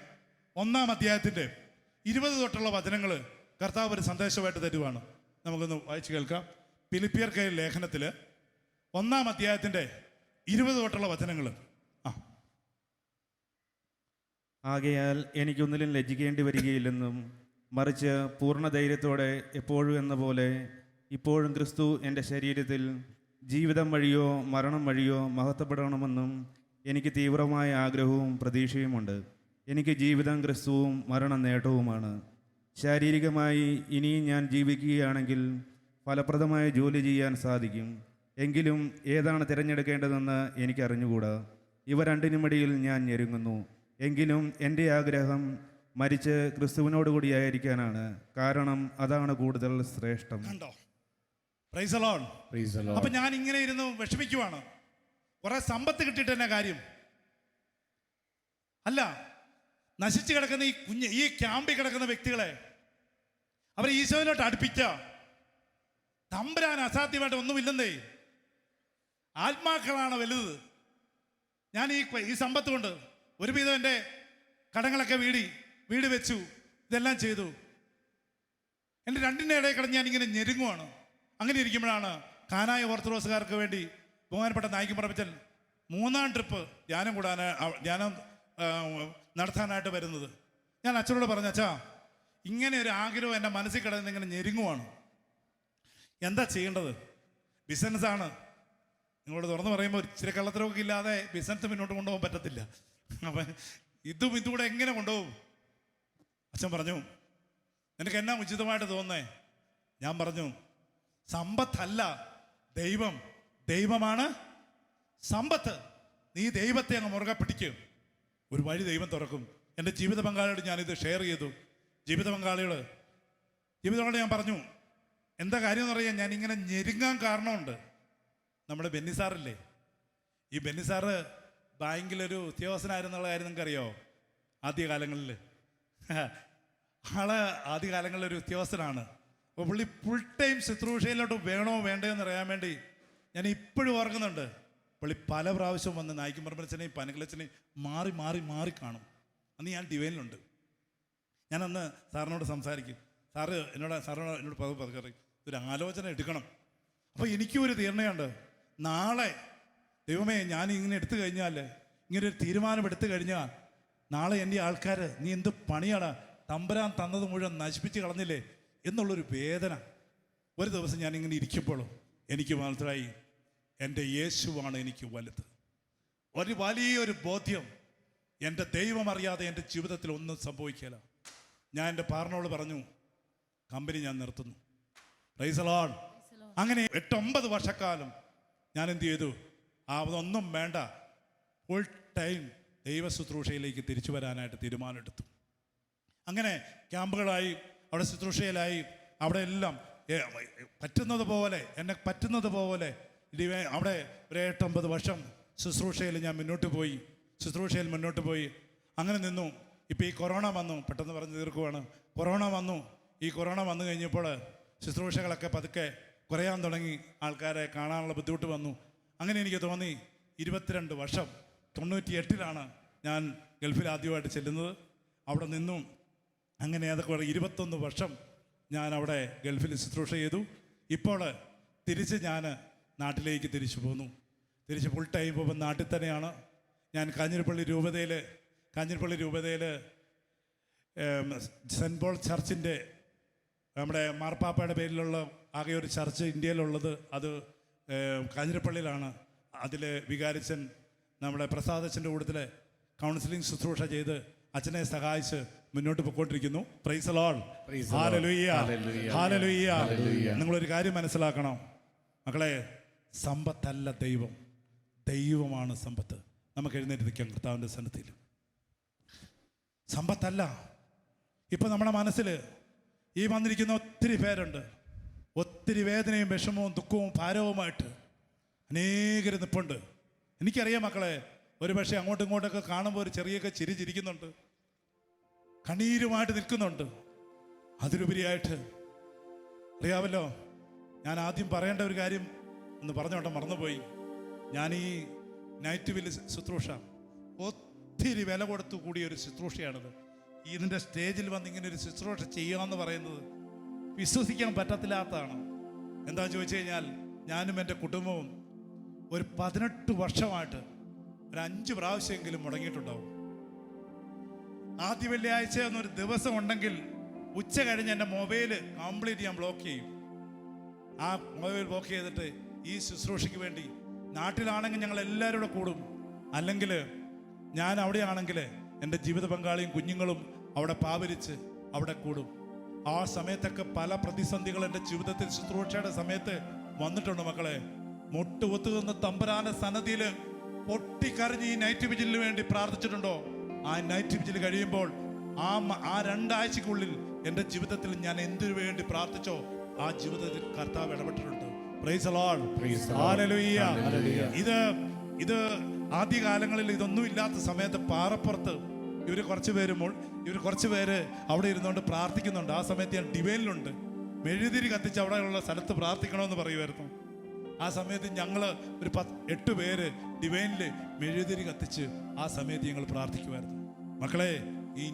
1-ാം അധ്യായത്തിൻ്റെ 20 തൊട്ടുള്ള വചനങ്ങൾ കർത്താവ് ഒരു സന്ദേശമായിട്ട് തരുവാണ്. നമുക്കൊന്ന് വായിച്ച് കേൾക്കാം. ഫിലിപ്പിയർക്കായ ലേഖനത്തിൽ 1-ാം അധ്യായത്തിൻ്റെ 20 തൊട്ടുള്ള വചനങ്ങൾ. ആകയാൽ എനിക്കൊന്നിലും ലജ്ജിക്കേണ്ടി വരികയില്ലെന്നും മറിച്ച് പൂർണ്ണ ധൈര്യത്തോടെ എപ്പോഴും എന്ന പോലെ ഇപ്പോഴും ക്രിസ്തു എൻ്റെ ശരീരത്തിൽ ജീവിതം വഴിയോ മരണം വഴിയോ മഹത്വപ്പെടണമെന്നും എനിക്ക് തീവ്രമായ ആഗ്രഹവും പ്രതീക്ഷയുമുണ്ട്. എനിക്ക് ജീവിതം ക്രിസ്തുവും മരണം നേട്ടവുമാണ്. ശാരീരികമായി ഇനിയും ഞാൻ ജീവിക്കുകയാണെങ്കിൽ ഫലപ്രദമായ ജോലി ചെയ്യാൻ സാധിക്കും. എങ്കിലും ഏതാണ് തിരഞ്ഞെടുക്കേണ്ടതെന്ന് എനിക്കറിഞ്ഞുകൂടാ. ഇവ രണ്ടിനുമിടയിൽ ഞാൻ ഞെരുങ്ങുന്നു. എങ്കിലും എൻ്റെ ആഗ്രഹം മരിച്ച് ക്രിസ്തുവിനോടുകൂടിയായിരിക്കാനാണ്. കാരണം അതാണ് കൂടുതൽ ശ്രേഷ്ഠം. കണ്ടോ? Price the Lord. Praise the Lord. അപ്പൊ ഞാൻ ഇങ്ങനെ ഇരുന്ന് വിഷമിക്കുവാണ്. കുറെ സമ്പത്ത് കിട്ടിയിട്ട് തന്നെ കാര്യം അല്ല. നശിച്ചു കിടക്കുന്ന ഈ ക്യാമ്പിൽ കിടക്കുന്ന വ്യക്തികളെ അവർ ഈശോയിലോട്ട് അടുപ്പിച്ച തമ്പുരാൻ അസാധ്യമായിട്ട് ഒന്നുമില്ലെന്നേ. ആത്മാക്കളാണ് വലുത്. ഞാൻ ഈ സമ്പത്ത് കൊണ്ട് ഒരുവിധം എൻ്റെ കടങ്ങളൊക്കെ വീട് വെച്ചു, ഇതെല്ലാം ചെയ്തു. എൻ്റെ രണ്ടിൻ്റെ ഇടയിൽ കിടന്ന് ഞാൻ ഇങ്ങനെ ഞെരുങ്ങുവാണ്. അങ്ങനെ ഇരിക്കുമ്പോഴാണ് കാനായ ഓർത്തഡോക്സുകാർക്ക് വേണ്ടി ബഹുമാനപ്പെട്ട നായിക്കും പറപ്പിച്ചൽ 3-ാം ട്രിപ്പ് ധ്യാനം നടത്താനായിട്ട് വരുന്നത്. ഞാൻ അച്ഛനോട് പറഞ്ഞു, അച്ഛാ ഇങ്ങനെ ഒരു ആഗ്രഹം എൻ്റെ മനസ്സിൽ കിടന്ന് ഇങ്ങനെ ഞെരുങ്ങുവാണ്, എന്താ ചെയ്യേണ്ടത്? ബിസിനസ്സാണ്. നിങ്ങളോട് തുറന്ന് പറയുമ്പോൾ ഇച്ചിരി കള്ളത്തരമൊക്കെ ഇല്ലാതെ ബിസിനസ് മുന്നോട്ട് കൊണ്ടുപോകാൻ പറ്റത്തില്ല. അപ്പം ഇതുകൂടെ എങ്ങനെ കൊണ്ടുപോകും? അച്ഛൻ പറഞ്ഞു, നിനക്ക് എന്നാ ഉചിതമായിട്ട് തോന്നുന്നേ? ഞാൻ പറഞ്ഞു, സമ്പത്തല്ല ദൈവം, ദൈവമാണ് സമ്പത്ത്. നീ ദൈവത്തെ അങ്ങ് മുറുകെ പിടിക്കും, ഒരു വഴി ദൈവം തുറക്കും. എൻ്റെ ജീവിത പങ്കാളിയോട് ഞാനിത് ഷെയർ ചെയ്തു. ജീവിത പങ്കാളിയോട് ഞാൻ പറഞ്ഞു, എന്താ കാര്യം എന്ന് പറയാൻ ഞാനിങ്ങനെ ഞെരുങ്ങാൻ കാരണമുണ്ട്. നമ്മുടെ ബെന്നി സാറില്ലേ, ഈ ബെന്നി സാറ് ബാങ്കിലൊരു ഉദ്യോഗസ്ഥനായിരുന്നുള്ള കാര്യം നിങ്ങൾക്കറിയോ? ആദ്യകാലങ്ങളിൽ ആദ്യകാലങ്ങളിലൊരു ഉദ്യോഗസ്ഥനാണ്. അപ്പോൾ പുള്ളി ഫുൾ ടൈം ശുശ്രൂഷയിലോട്ട് വേണോ വേണ്ടയോ എന്ന് അറിയാൻ വേണ്ടി ഞാൻ ഇപ്പോഴും ഓർക്കുന്നുണ്ട്. പുള്ളി പല പ്രാവശ്യം വന്ന് നായിക്കും പറമ്പലച്ചനെയും പനകിലച്ചനെയും മാറി കാണും. അന്ന് ഞാൻ ഡിവൈനിലുണ്ട്. ഞാനന്ന് സാറിനോട് സംസാരിക്കും. സാറിനോട് എന്നോട് പതുക്കെ ഒരു ആലോചന എടുക്കണം. അപ്പോൾ എനിക്കും ഒരു തീർച്ചയുണ്ട്. നാളെ ദൈവമേ ഞാൻ ഇങ്ങനെ എടുത്തു കഴിഞ്ഞാൽ, ഇങ്ങനെ ഒരു തീരുമാനം എടുത്തു കഴിഞ്ഞാൽ നാളെ എൻ്റെ ആൾക്കാർ നീ എന്ത് പണിയാണ് തമ്പുരാൻ തന്നത് മുഴുവൻ നശിപ്പിച്ച് കളഞ്ഞില്ലേ എന്നുള്ളൊരു വേദന. ഒരു ദിവസം ഞാനിങ്ങനെ ഇരിക്കുമ്പോഴും എനിക്ക് മനസ്സിലായി, എൻ്റെ യേശുവാണ് എനിക്ക് വലുത്. ഒരു വലിയൊരു ബോധ്യം, എൻ്റെ ദൈവം അറിയാതെ എൻ്റെ ജീവിതത്തിൽ ഒന്നും സംഭവിക്കില്ല. ഞാൻ എൻ്റെ പാർട്ണറോട് പറഞ്ഞു, കമ്പനി ഞാൻ നിർത്തുന്നു. Price the Lord. അങ്ങനെ 8-9 വർഷക്കാലം ഞാൻ എന്ത് ചെയ്തു? അതൊന്നും വേണ്ട, ഫുൾ ടൈം ദൈവ ശുശ്രൂഷയിലേക്ക് തിരിച്ചു വരാനായിട്ട് തീരുമാനമെടുത്തു. അങ്ങനെ ക്യാമ്പുകളായി, അവിടെ ശുശ്രൂഷയിലായി, അവിടെ എല്ലാം എന്നെ പറ്റുന്നത് പോലെ അവിടെ ഒരു 8-9 വർഷം ശുശ്രൂഷയിൽ ഞാൻ മുന്നോട്ട് പോയി അങ്ങനെ നിന്നു. ഇപ്പോൾ ഈ കൊറോണ വന്നു, പെട്ടെന്ന് പറഞ്ഞ് തീർക്കുവാണ്. കൊറോണ വന്നു കഴിഞ്ഞപ്പോൾ ശുശ്രൂഷകളൊക്കെ പതുക്കെ കുറയാൻ തുടങ്ങി. ആൾക്കാരെ കാണാനുള്ള ബുദ്ധിമുട്ട് വന്നു. അങ്ങനെ എനിക്ക് തോന്നി 22 വർഷം 98-ലാണ് ഞാൻ ഗൾഫിൽ ആദ്യമായിട്ട് ചെല്ലുന്നത്. അവിടെ നിന്നും അങ്ങനെ അതൊക്കെ 21 വർഷം ഞാൻ അവിടെ ഗൾഫിൽ ശുശ്രൂഷ ചെയ്തു. ഇപ്പോൾ തിരിച്ച് ഞാൻ നാട്ടിലേക്ക് തിരിച്ചു പോന്നു. ഫുൾ ടൈം ഇപ്പോൾ നാട്ടിൽ തന്നെയാണ്. ഞാൻ കാഞ്ഞിരപ്പള്ളി രൂപതയിൽ സെൻറ്റ് പോൾ ചർച്ചിൻ്റെ നമ്മുടെ മാർപ്പാപ്പയുടെ പേരിലുള്ള ആകെ ഒരു ചർച്ച് ഇന്ത്യയിലുള്ളത് അത് കാഞ്ഞിരപ്പള്ളിയിലാണ്. അതിൽ വികാരിച്ചൻ നമ്മുടെ പ്രസാദച്ചൻ്റെ കൂട്ടത്തിൽ കൗൺസിലിംഗ് ശുശ്രൂഷ ചെയ്ത് അച്ഛനെ സഹായിച്ച് മുന്നോട്ട് പോയിക്കൊണ്ടിരിക്കുന്നു. Price the lord. Hallelujah, hallelujah. നിങ്ങളൊരു കാര്യം മനസ്സിലാക്കണം മക്കളെ, സമ്പത്തല്ല ദൈവമാണ് സമ്പത്ത്. നമുക്ക് എഴുന്നേറ്റ് നിൽക്കാം കർത്താവിൻ്റെ സന്നിധിയിൽ. സമ്പത്തല്ല. ഇപ്പം നമ്മുടെ മനസ്സിൽ ഈ വന്നിരിക്കുന്ന ഒത്തിരി പേരുണ്ട്. ഒത്തിരി വേദനയും വിഷമവും ദുഃഖവും ഭാരവുമായിട്ട് അനേകർ നിൽപ്പുണ്ട്. എനിക്കറിയാം മക്കളെ, ഒരു പക്ഷേ അങ്ങോട്ടും ഇങ്ങോട്ടൊക്കെ കാണുമ്പോൾ ഒരു ചെറിയൊക്കെ ചിരിക്കുന്നുണ്ട്, കണ്ണീരുമായിട്ട് നിൽക്കുന്നുണ്ട്. അതിലുപരിയായിട്ട് അറിയാമല്ലോ, ഞാൻ ആദ്യം പറയേണ്ട ഒരു കാര്യം ഒന്ന് പറഞ്ഞോട്ടെ, മറന്നുപോയി. ഞാൻ ഈ നൈറ്റ് വില്ല് ശുശ്രൂഷ ഒത്തിരി വില കൊടുത്തു കൂടിയ ഒരു ശുശ്രൂഷയാണിത്. ഇതിൻ്റെ സ്റ്റേജിൽ വന്ന് ഇങ്ങനെ ഒരു ശുശ്രൂഷ ചെയ്യാമെന്ന് പറയുന്നത് വിശ്വസിക്കാൻ പറ്റത്തില്ലാത്തതാണ്. എന്താ ചോദിച്ചു കഴിഞ്ഞാൽ, ഞാനും എൻ്റെ കുടുംബവും ഒരു 18 വർഷമായിട്ട് ഒരു 5 പ്രാവശ്യമെങ്കിലും മുടങ്ങിയിട്ടുണ്ടാവും. ആദ്യ വെള്ളിയാഴ്ച എന്നൊരു ദിവസം ഉണ്ടെങ്കിൽ ഉച്ച കഴിഞ്ഞ് എൻ്റെ മൊബൈൽ കംപ്ലീറ്റ് ഞാൻ ബ്ലോക്ക് ചെയ്യും. ആ മൊബൈൽ ബ്ലോക്ക് ചെയ്തിട്ട് ഈ ശുശ്രൂഷയ്ക്ക് വേണ്ടി, നാട്ടിലാണെങ്കിൽ ഞങ്ങൾ എല്ലാവരും കൂടെ കൂടും, അല്ലെങ്കിൽ ഞാൻ അവിടെയാണെങ്കിൽ എൻ്റെ ജീവിത പങ്കാളിയും കുഞ്ഞുങ്ങളും അവിടെ പാവരിച്ച് അവിടെ കൂടും. ആ സമയത്തൊക്കെ പല പ്രതിസന്ധികൾ എൻ്റെ ജീവിതത്തിൽ ശുശ്രൂഷയുടെ സമയത്ത് വന്നിട്ടുണ്ട് മക്കളെ. മുട്ടുകുത്തുന്ന തമ്പുരാന്റെ സന്നദ്ധിയിൽ പൊട്ടിക്കരഞ്ഞ് ഈ നൈറ്റ് വിജിലിന് വേണ്ടി പ്രാർത്ഥിച്ചിട്ടുണ്ടോ? ആ നൈറ്റ് വിജിൽ കഴിയുമ്പോൾ ആ 2 ആഴ്ചക്കുള്ളിൽ എൻ്റെ ജീവിതത്തിൽ ഞാൻ എന്തിനു വേണ്ടി പ്രാർത്ഥിച്ചോ ആ ജീവിതത്തിൽ കർത്താവ് ഇടപെട്ടിട്ടുണ്ട്. Praise the lord. ഹല്ലേലൂയ. ഇത് ആദ്യകാലങ്ങളിൽ ഇതൊന്നും ഇല്ലാത്ത സമയത്ത് പാറപ്പുറത്ത് ഇവർ കുറച്ച് പേര് അവിടെ ഇരുന്നുകൊണ്ട് പ്രാർത്ഥിക്കുന്നുണ്ട്. ആ സമയത്ത് ഞാൻ ഡിവൈനിലുണ്ട്. മെഴുതിരി കത്തിച്ച് അവിടെയുള്ള സ്ഥലത്ത് പ്രാർത്ഥിക്കണമെന്ന് പറയുമായിരുന്നു. ആ സമയത്ത് ഞങ്ങൾ ഒരു 8 പേര് ഡിവൈനിൽ മെഴുതിരി കത്തിച്ച് ആ സമയത്ത് ഞങ്ങൾ പ്രാർത്ഥിക്കുമായിരുന്നു. മക്കളെ, ഈ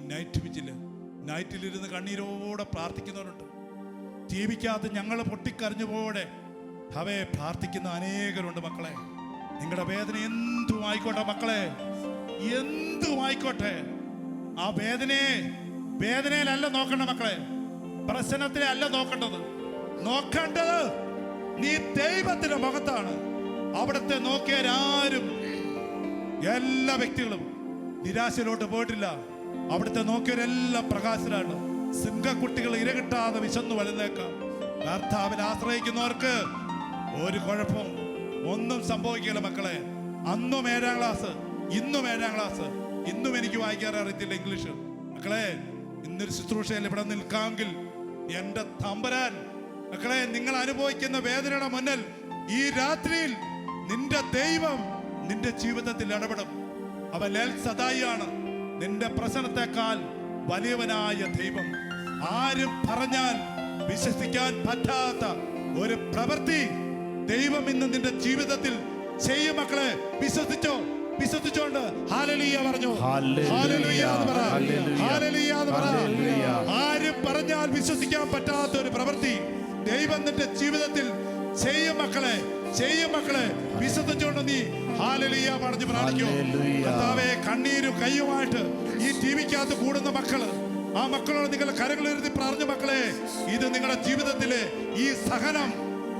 നൈറ്റിലിരുന്ന് കണ്ണീരോടെ പ്രാർത്ഥിക്കുന്നവരുണ്ട്. ജീവിക്കാത്ത ഞങ്ങൾ പൊട്ടിക്കരഞ്ഞു പോടെ പ്രാർത്ഥിക്കുന്ന അനേകരുണ്ട് മക്കളെ. നിങ്ങളുടെ വേദന എന്തും ആയിക്കോട്ടെ മക്കളെ, എന്തും ആയിക്കോട്ടെ, ആ വേദനയിലല്ല നോക്കണ്ട മക്കളെ, പ്രശ്നത്തിലല്ല നോക്കേണ്ടത് നീ ദൈവത്തിന്റെ മുഖത്താണ്. അവിടത്തെ നോക്കിയാരും എല്ലാ വ്യക്തികളും നിരാശയിലോട്ട് പോയിട്ടില്ല. അവിടുത്തെ നോക്കിയവരെല്ലാം പ്രകാശത്തിലാണ്. സിംഹക്കുട്ടികൾ ഇരകിട്ടാതെ വിശന്നു വലുന്നേക്കാം. കർത്താവിനെ ആശ്രയിക്കുന്നവർക്ക് ഒരു കുഴപ്പം ഒന്നും സംഭവിക്കില്ല മക്കളെ. അന്നും 7ാം ക്ലാസ്, ഇന്നും 7ാം ക്ലാസ്, ഇന്നും എനിക്ക് വായിക്കാൻ അറിയത്തില്ല ഇംഗ്ലീഷ്. മക്കളെ, ഇന്നൊരു ശുശ്രൂഷയിൽ ഇവിടെ നിൽക്കാമെങ്കിൽ എൻ്റെ തമ്പുരാൻ മക്കളെ, നിങ്ങൾ അനുഭവിക്കുന്ന വേദനയുടെ മുന്നിൽ ഈ രാത്രിയിൽ നിന്റെ ദൈവം നിന്റെ ജീവിതത്തിൽ ഇടപെടും. അവൻ എൽ സദായിയാണ്, നിന്റെ പ്രശ്നത്തെക്കാൾ വലിയവനായ ദൈവം. ആരും പറഞ്ഞാൽ വിശ്വസിക്കാൻ പറ്റാത്ത ഒരു പ്രവൃത്തി ദൈവം ഇന്ന് നിന്റെ ജീവിതത്തിൽ ചെയ്യും മക്കളെ. വിശ്വസിച്ചോണ്ട് ഹല്ലേലൂയ പറഞ്ഞു. ഹല്ലേലൂയ എന്ന് പറ. ഹല്ലേലൂയ എന്ന് പറ. ആരും പറഞ്ഞാൽ വിശ്വസിക്കാൻ പറ്റാത്ത ഒരു പ്രവൃത്തി ദൈവം നിന്റെ ജീവിതത്തിൽ ചെയ്യും മക്കളെ. വിശ്വസിച്ചോണ്ട് നീ ഹല്ലേലൂയ പറഞ്ഞു പ്രാർത്ഥിക്കൂ. കർത്താവേ, കണ്ണീരും കയ്യുമായിട്ട് ഈ ടിവിക്കകത്ത് കൂടുന്ന മക്കള്, ആ മക്കളോട് നിങ്ങളുടെ കരങ്ങളിരുത്തി പറഞ്ഞു മക്കളെ, ഇത് നിങ്ങളുടെ ജീവിതത്തിലെ ഈ സഹനം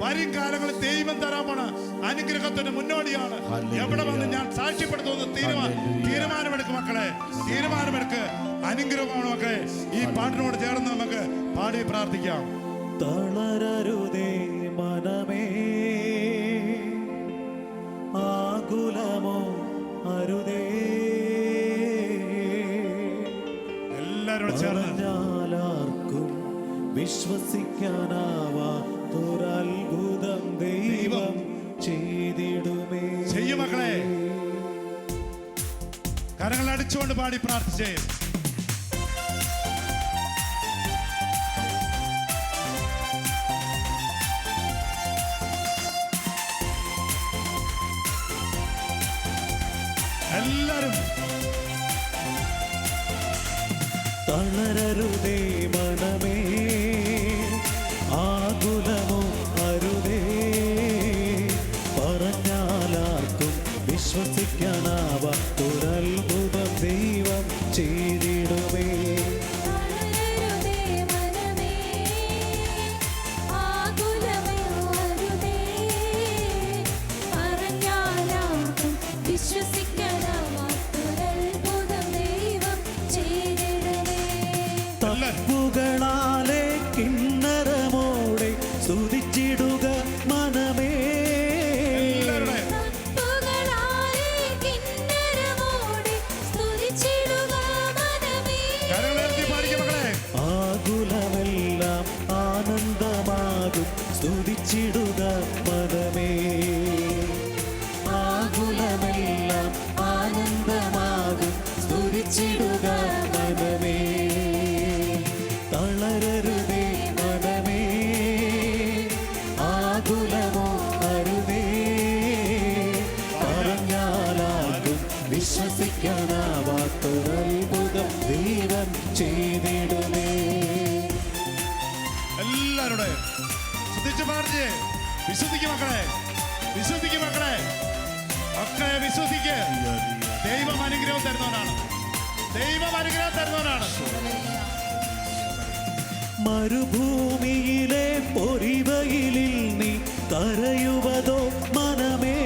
വരും കാലങ്ങളിൽ ദൈവം തരാമാണ്, അനുഗ്രഹത്തിന് മുന്നോടിയാണ്. എവിടെ വന്ന് ഞാൻ സാക്ഷ്യപ്പെടുത്തുന്ന തീരുമാനമെടുക്കും മക്കളെ, തീരുമാനമെടുക്ക്. അനുഗ്രഹമാണ് മക്കളെ. ഈ പാട്ടിനോട് ചേർന്ന് നമുക്ക് പാടി പ്രാർത്ഥിക്കാം. തളരരുതേ മനമേ, ആകുലമോ അരുതേ, എല്ലാവരും പറഞ്ഞാലാർക്കും വിശ്വസിക്കാനാവാത്തൊരത്ഭുതം ദൈവം ചെയ്തിടുമേ. ചെയ്യും മക്കളെ. കരങ്ങൾ അടിച്ചുകൊണ്ട് പാടി പ്രാർത്ഥിച്ചേ. എല്ലാരും തളരരുതേ മനമേ, ആകുലമോ അരുതേ, പറഞ്ഞാലാർക്കും വിശ്വസിക്കാനാവാത്തൊരത്ഭുതം ദൈവം ചെയ്തിടുമേ. തപ്പുകളാലെ കിന്നരമോടെ സ്തുതിച്ചിടുക മനമേ, ആകുലമെല്ലാം ആനന്ദമാകും സ്തുതിച്ചിടുക മനമേ, ആകുലമെല്ലാം ആനന്ദമാകും സ്തുതിച്ചിടുക മനമേ. തളരരുത് മരുഭൂമിയിലെ പൊരിവയിലിൽ നീ കരയുവതോ മനമേ?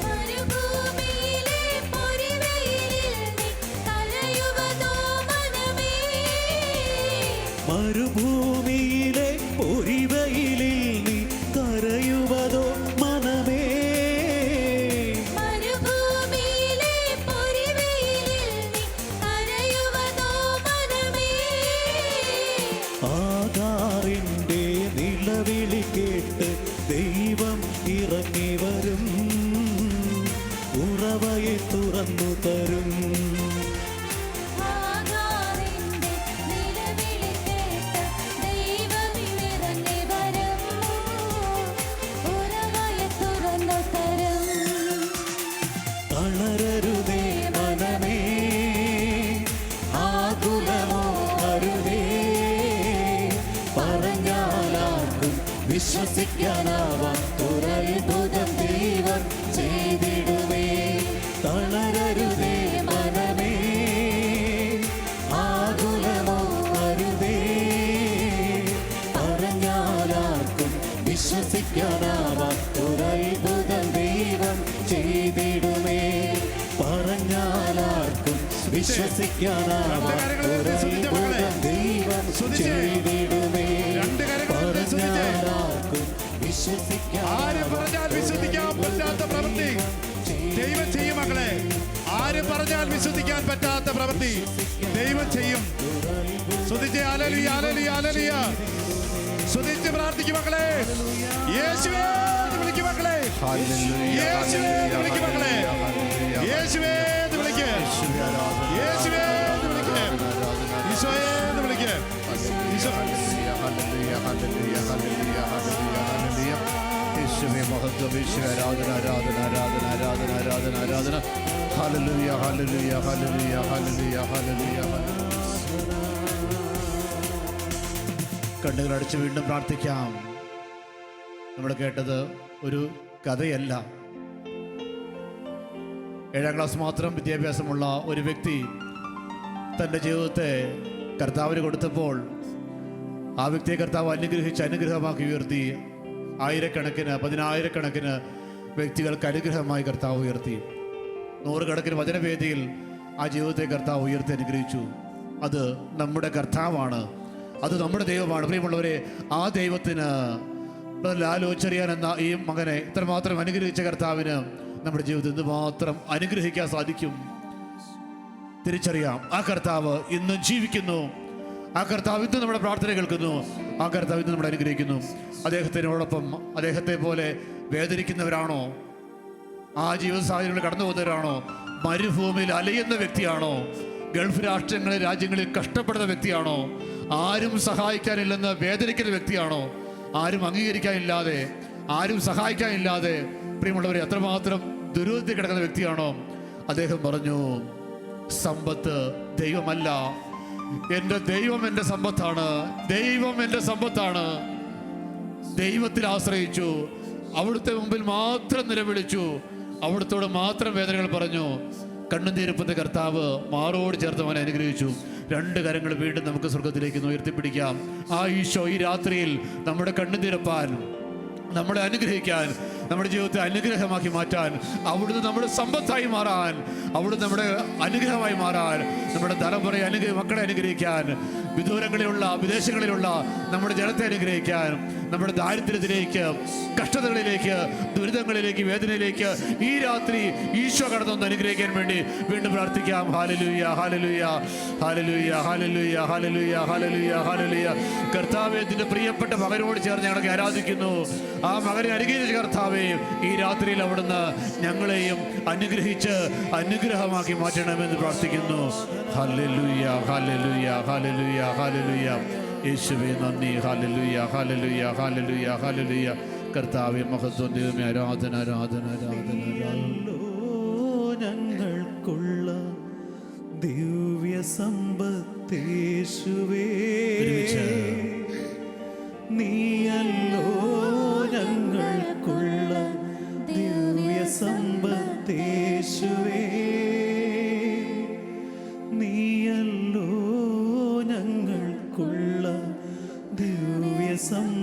മരുഭൂമിയിലെ പൊരിവെയിലിൽ നീ കരയുവതോ മനമേ? മരുഭൂമിയിലെ പൊരിവയിലിൽ നീ കരയുവതോ മനമേ? മരുഭൂമിയിലെ പൊരിവെയിലിൽ നീ കരയുവതോ മനമേ? ആകാറിൻ്റെ നിലവിളി കേട്ട് ദൈവം ഇറങ്ങി വരും, ഉറവയെ തുറന്നു തരും. ആകാറിന്റെ നിലവിളി കേട്ട് ദൈവം ഇറങ്ങി വരും, ഉറവയെ തുറന്നു തരും. തളരരുതേ മനമേ, ആകുലമോ അരുതേ, പറഞ്ഞാലാർക്കും വിശ്വസിക്കാനാവാത്തൊരത്ഭുതം ദൈവം ചെയ്തിടുമേ. തളരരുതേ മനമേ, ആകുലമോ അരുതേ, പറഞ്ഞാലാർക്കും വിശ്വസിക്കാനാവാത്തൊരത്ഭുതം ദൈവം ചെയ്തിടുമേ. പറഞ്ഞാലാർക്കും വിശ്വസിക്കാനാവാത്തൊരത്ഭുതം ദൈവം ചെയ്തിടുമേ. പറഞ്ഞാലാർക്കും ആര് പറഞ്ഞാൽ വിശ്വസിക്കാൻ പറ്റാത്ത പ്രവൃത്തി ദൈവം ചെയ്യും മക്കളെ. ആര് പറഞ്ഞാൽ വിശ്വസിക്കാൻ പറ്റാത്ത പ്രവൃത്തി ദൈവം ചെയ്യും. സ്തുതിച്ച് ഹല്ലേലൂയ, ഹല്ലേലൂയ, ഹല്ലേലൂയ. സ്തുതിച്ച് പ്രാർത്ഥിക്കും മക്കളെ. യേശുവേ എന്ന് വിളിക്കും മക്കളെ. യേശുവേ എന്ന് വിളിക്കും മക്കളെ. യേശുവേ എന്ന് വിളിക്ക്. യേശുവേ എന്ന് വിളിക്ക്. ഈശോയെ എന്ന് വിളിക്ക്. ഈശോ യേശുവേ മഹത്വം, യേശുവേ ആരാധന, ആരാധന, ആരാധന, ആരാധന, ആരാധന, ആരാധന. Hallelujah, hallelujah, hallelujah, hallelujah, hallelujah. കണ്ണുകളടച്ച് വീണ്ടും പ്രാർത്ഥിക്കാം. നമ്മൾ കേട്ടത് ഒരു കഥയല്ല. 7ാം ക്ലാസ് മാത്രം വിദ്യാഭ്യാസമുള്ള ഒരു വ്യക്തി തൻ്റെ ജീവിതത്തെ കർത്താവിന് കൊടുത്തപ്പോൾ ആ വ്യക്തിയെ കർത്താവ് അനുഗ്രഹിച്ച് അനുഗ്രഹമാക്കി ഉയർത്തി. ആയിരക്കണക്കിന്, 10,000-കണക്കിന് വ്യക്തികൾക്ക് അനുഗ്രഹമായി കർത്താവ് ഉയർത്തി. 100-കണക്കിന് വചനവേദിയിൽ ആ ജീവിതത്തെ കർത്താവ് ഉയർത്തി അനുഗ്രഹിച്ചു. അത് നമ്മുടെ കർത്താവാണ്, അത് നമ്മുടെ ദൈവമാണ്. പ്രിയമുള്ളവരെ, ആ ദൈവത്തിന് ലാലോ ചെറിയാൻ എന്ന ഈ മകനെ ഇത്രമാത്രം അനുഗ്രഹിച്ച കർത്താവിന് നമ്മുടെ ജീവിതത്തിൽ എന്തുമാത്രം അനുഗ്രഹിക്കാൻ സാധിക്കും തിരിച്ചറിയാം. ആ കർത്താവ് ഇന്നും ജീവിക്കുന്നു. ആ കർത്താവ് ഇന്ന് നമ്മുടെ പ്രാർത്ഥന കേൾക്കുന്നു. ആ കർത്താവ് ഇന്ന് നമ്മളെ അനുഗ്രഹിക്കുന്നു. അദ്ദേഹത്തിനോടൊപ്പം അദ്ദേഹത്തെ പോലെ വേദനിക്കുന്നവരാണോ? ആ ജീവിത സാഹചര്യങ്ങളിൽ കടന്നു പോകുന്നവരാണോ? മരുഭൂമിയിൽ അലയുന്ന വ്യക്തിയാണോ? ഗൾഫ് രാജ്യങ്ങളിൽ കഷ്ടപ്പെടുന്ന വ്യക്തിയാണോ? ആരും സഹായിക്കാനില്ലെന്ന് വേദനിക്കുന്ന വ്യക്തിയാണോ? ആരും അംഗീകരിക്കാനില്ലാതെ, ആരും സഹായിക്കാനില്ലാതെ പ്രിയമുള്ളവരെ അത്രമാത്രം ദുരിതത്തിൽ കിടക്കുന്ന വ്യക്തിയാണോ? അദ്ദേഹം പറഞ്ഞു, സമ്പത്ത് ദൈവമല്ല, എൻ്റെ ദൈവം എൻ്റെ സമ്പത്താണ്. ദൈവം എൻ്റെ സമ്പത്താണ്. ദൈവത്തിൽ ആശ്രയിച്ചു, അവിടുത്തെ മുമ്പിൽ മാത്രം നിലവിളിച്ചു, അവിടുത്തോട് മാത്രം വേദനകൾ പറഞ്ഞു. കണ്ണുനീരപ്പുന്ന കർത്താവ് മാറോട് ചേർത്ത് അവനെ അനുഗ്രഹിച്ചു. 2 കരങ്ങൾ വീണ്ടും നമുക്ക് സ്വർഗത്തിലേക്ക് ഉയർത്തിപ്പിടിക്കാം. ആ ഈശോ ഈ രാത്രിയിൽ നമ്മുടെ കണ്ണുനീരപ്പാൻ, നമ്മളെ അനുഗ്രഹിക്കാൻ, നമ്മുടെ ജീവിതത്തെ അനുഗ്രഹമാക്കി മാറ്റാൻ, അവിടുന്ന് നമ്മുടെ സമ്പത്തായി മാറാൻ, അവിടുന്ന് നമ്മുടെ അനുഗ്രഹമായി മാറാൻ, നമ്മുടെ തലമുറയെ മക്കളെ അനുഗ്രഹിക്കാൻ, വിദൂരങ്ങളിലുള്ള വിദേശങ്ങളിലുള്ള നമ്മുടെ ജനത്തെ അനുഗ്രഹിക്കാൻ, നമ്മുടെ ദാരിദ്ര്യത്തിലേക്ക്, കഷ്ടതകളിലേക്ക്, ദുരിതങ്ങളിലേക്ക്, വേദനയിലേക്ക് ഈ രാത്രി ഈശോ കടന്നൊന്ന് അനുഗ്രഹിക്കാൻ വേണ്ടി വീണ്ടും പ്രാർത്ഥിക്കാം. Hallelujah, hallelujah, hallelujah, hallelujah, hallelujah, hallelujah, hallelujah. കർത്താവേ, നിന്റെ പ്രിയപ്പെട്ട മകനോട് ചേർന്ന് ഞങ്ങളെ ആരാധിക്കുന്നു. ആ മകനെ അനുഗ്രഹിച്ച കർത്താവേ, ഈ രാത്രിയിൽ അവിടുന്ന് ഞങ്ങളെയും അനുഗ്രഹിച്ച് അനുഗ്രഹമാക്കി മാറ്റണമെന്ന് പ്രാർത്ഥിക്കുന്നു. Hallelujah, hallelujah, hallelujah, hallelujah. യേശുവേ നന്ദി. Hallelujah, hallelujah, hallelujah, hallelujah. കർത്താവേ മഹത്വം, ദൈവമേ ആരാധന, ആരാധന, ആരാധന, ആരാധന. ഞങ്ങൾക്കുള്ള ദിവ്യ സമ്പത്തേശുവേ, നീയല്ലോ ഞങ്ങൾക്കുള്ള ദിവ്യ സമ്പത്തേശുവേ, നീയല്ലോ സം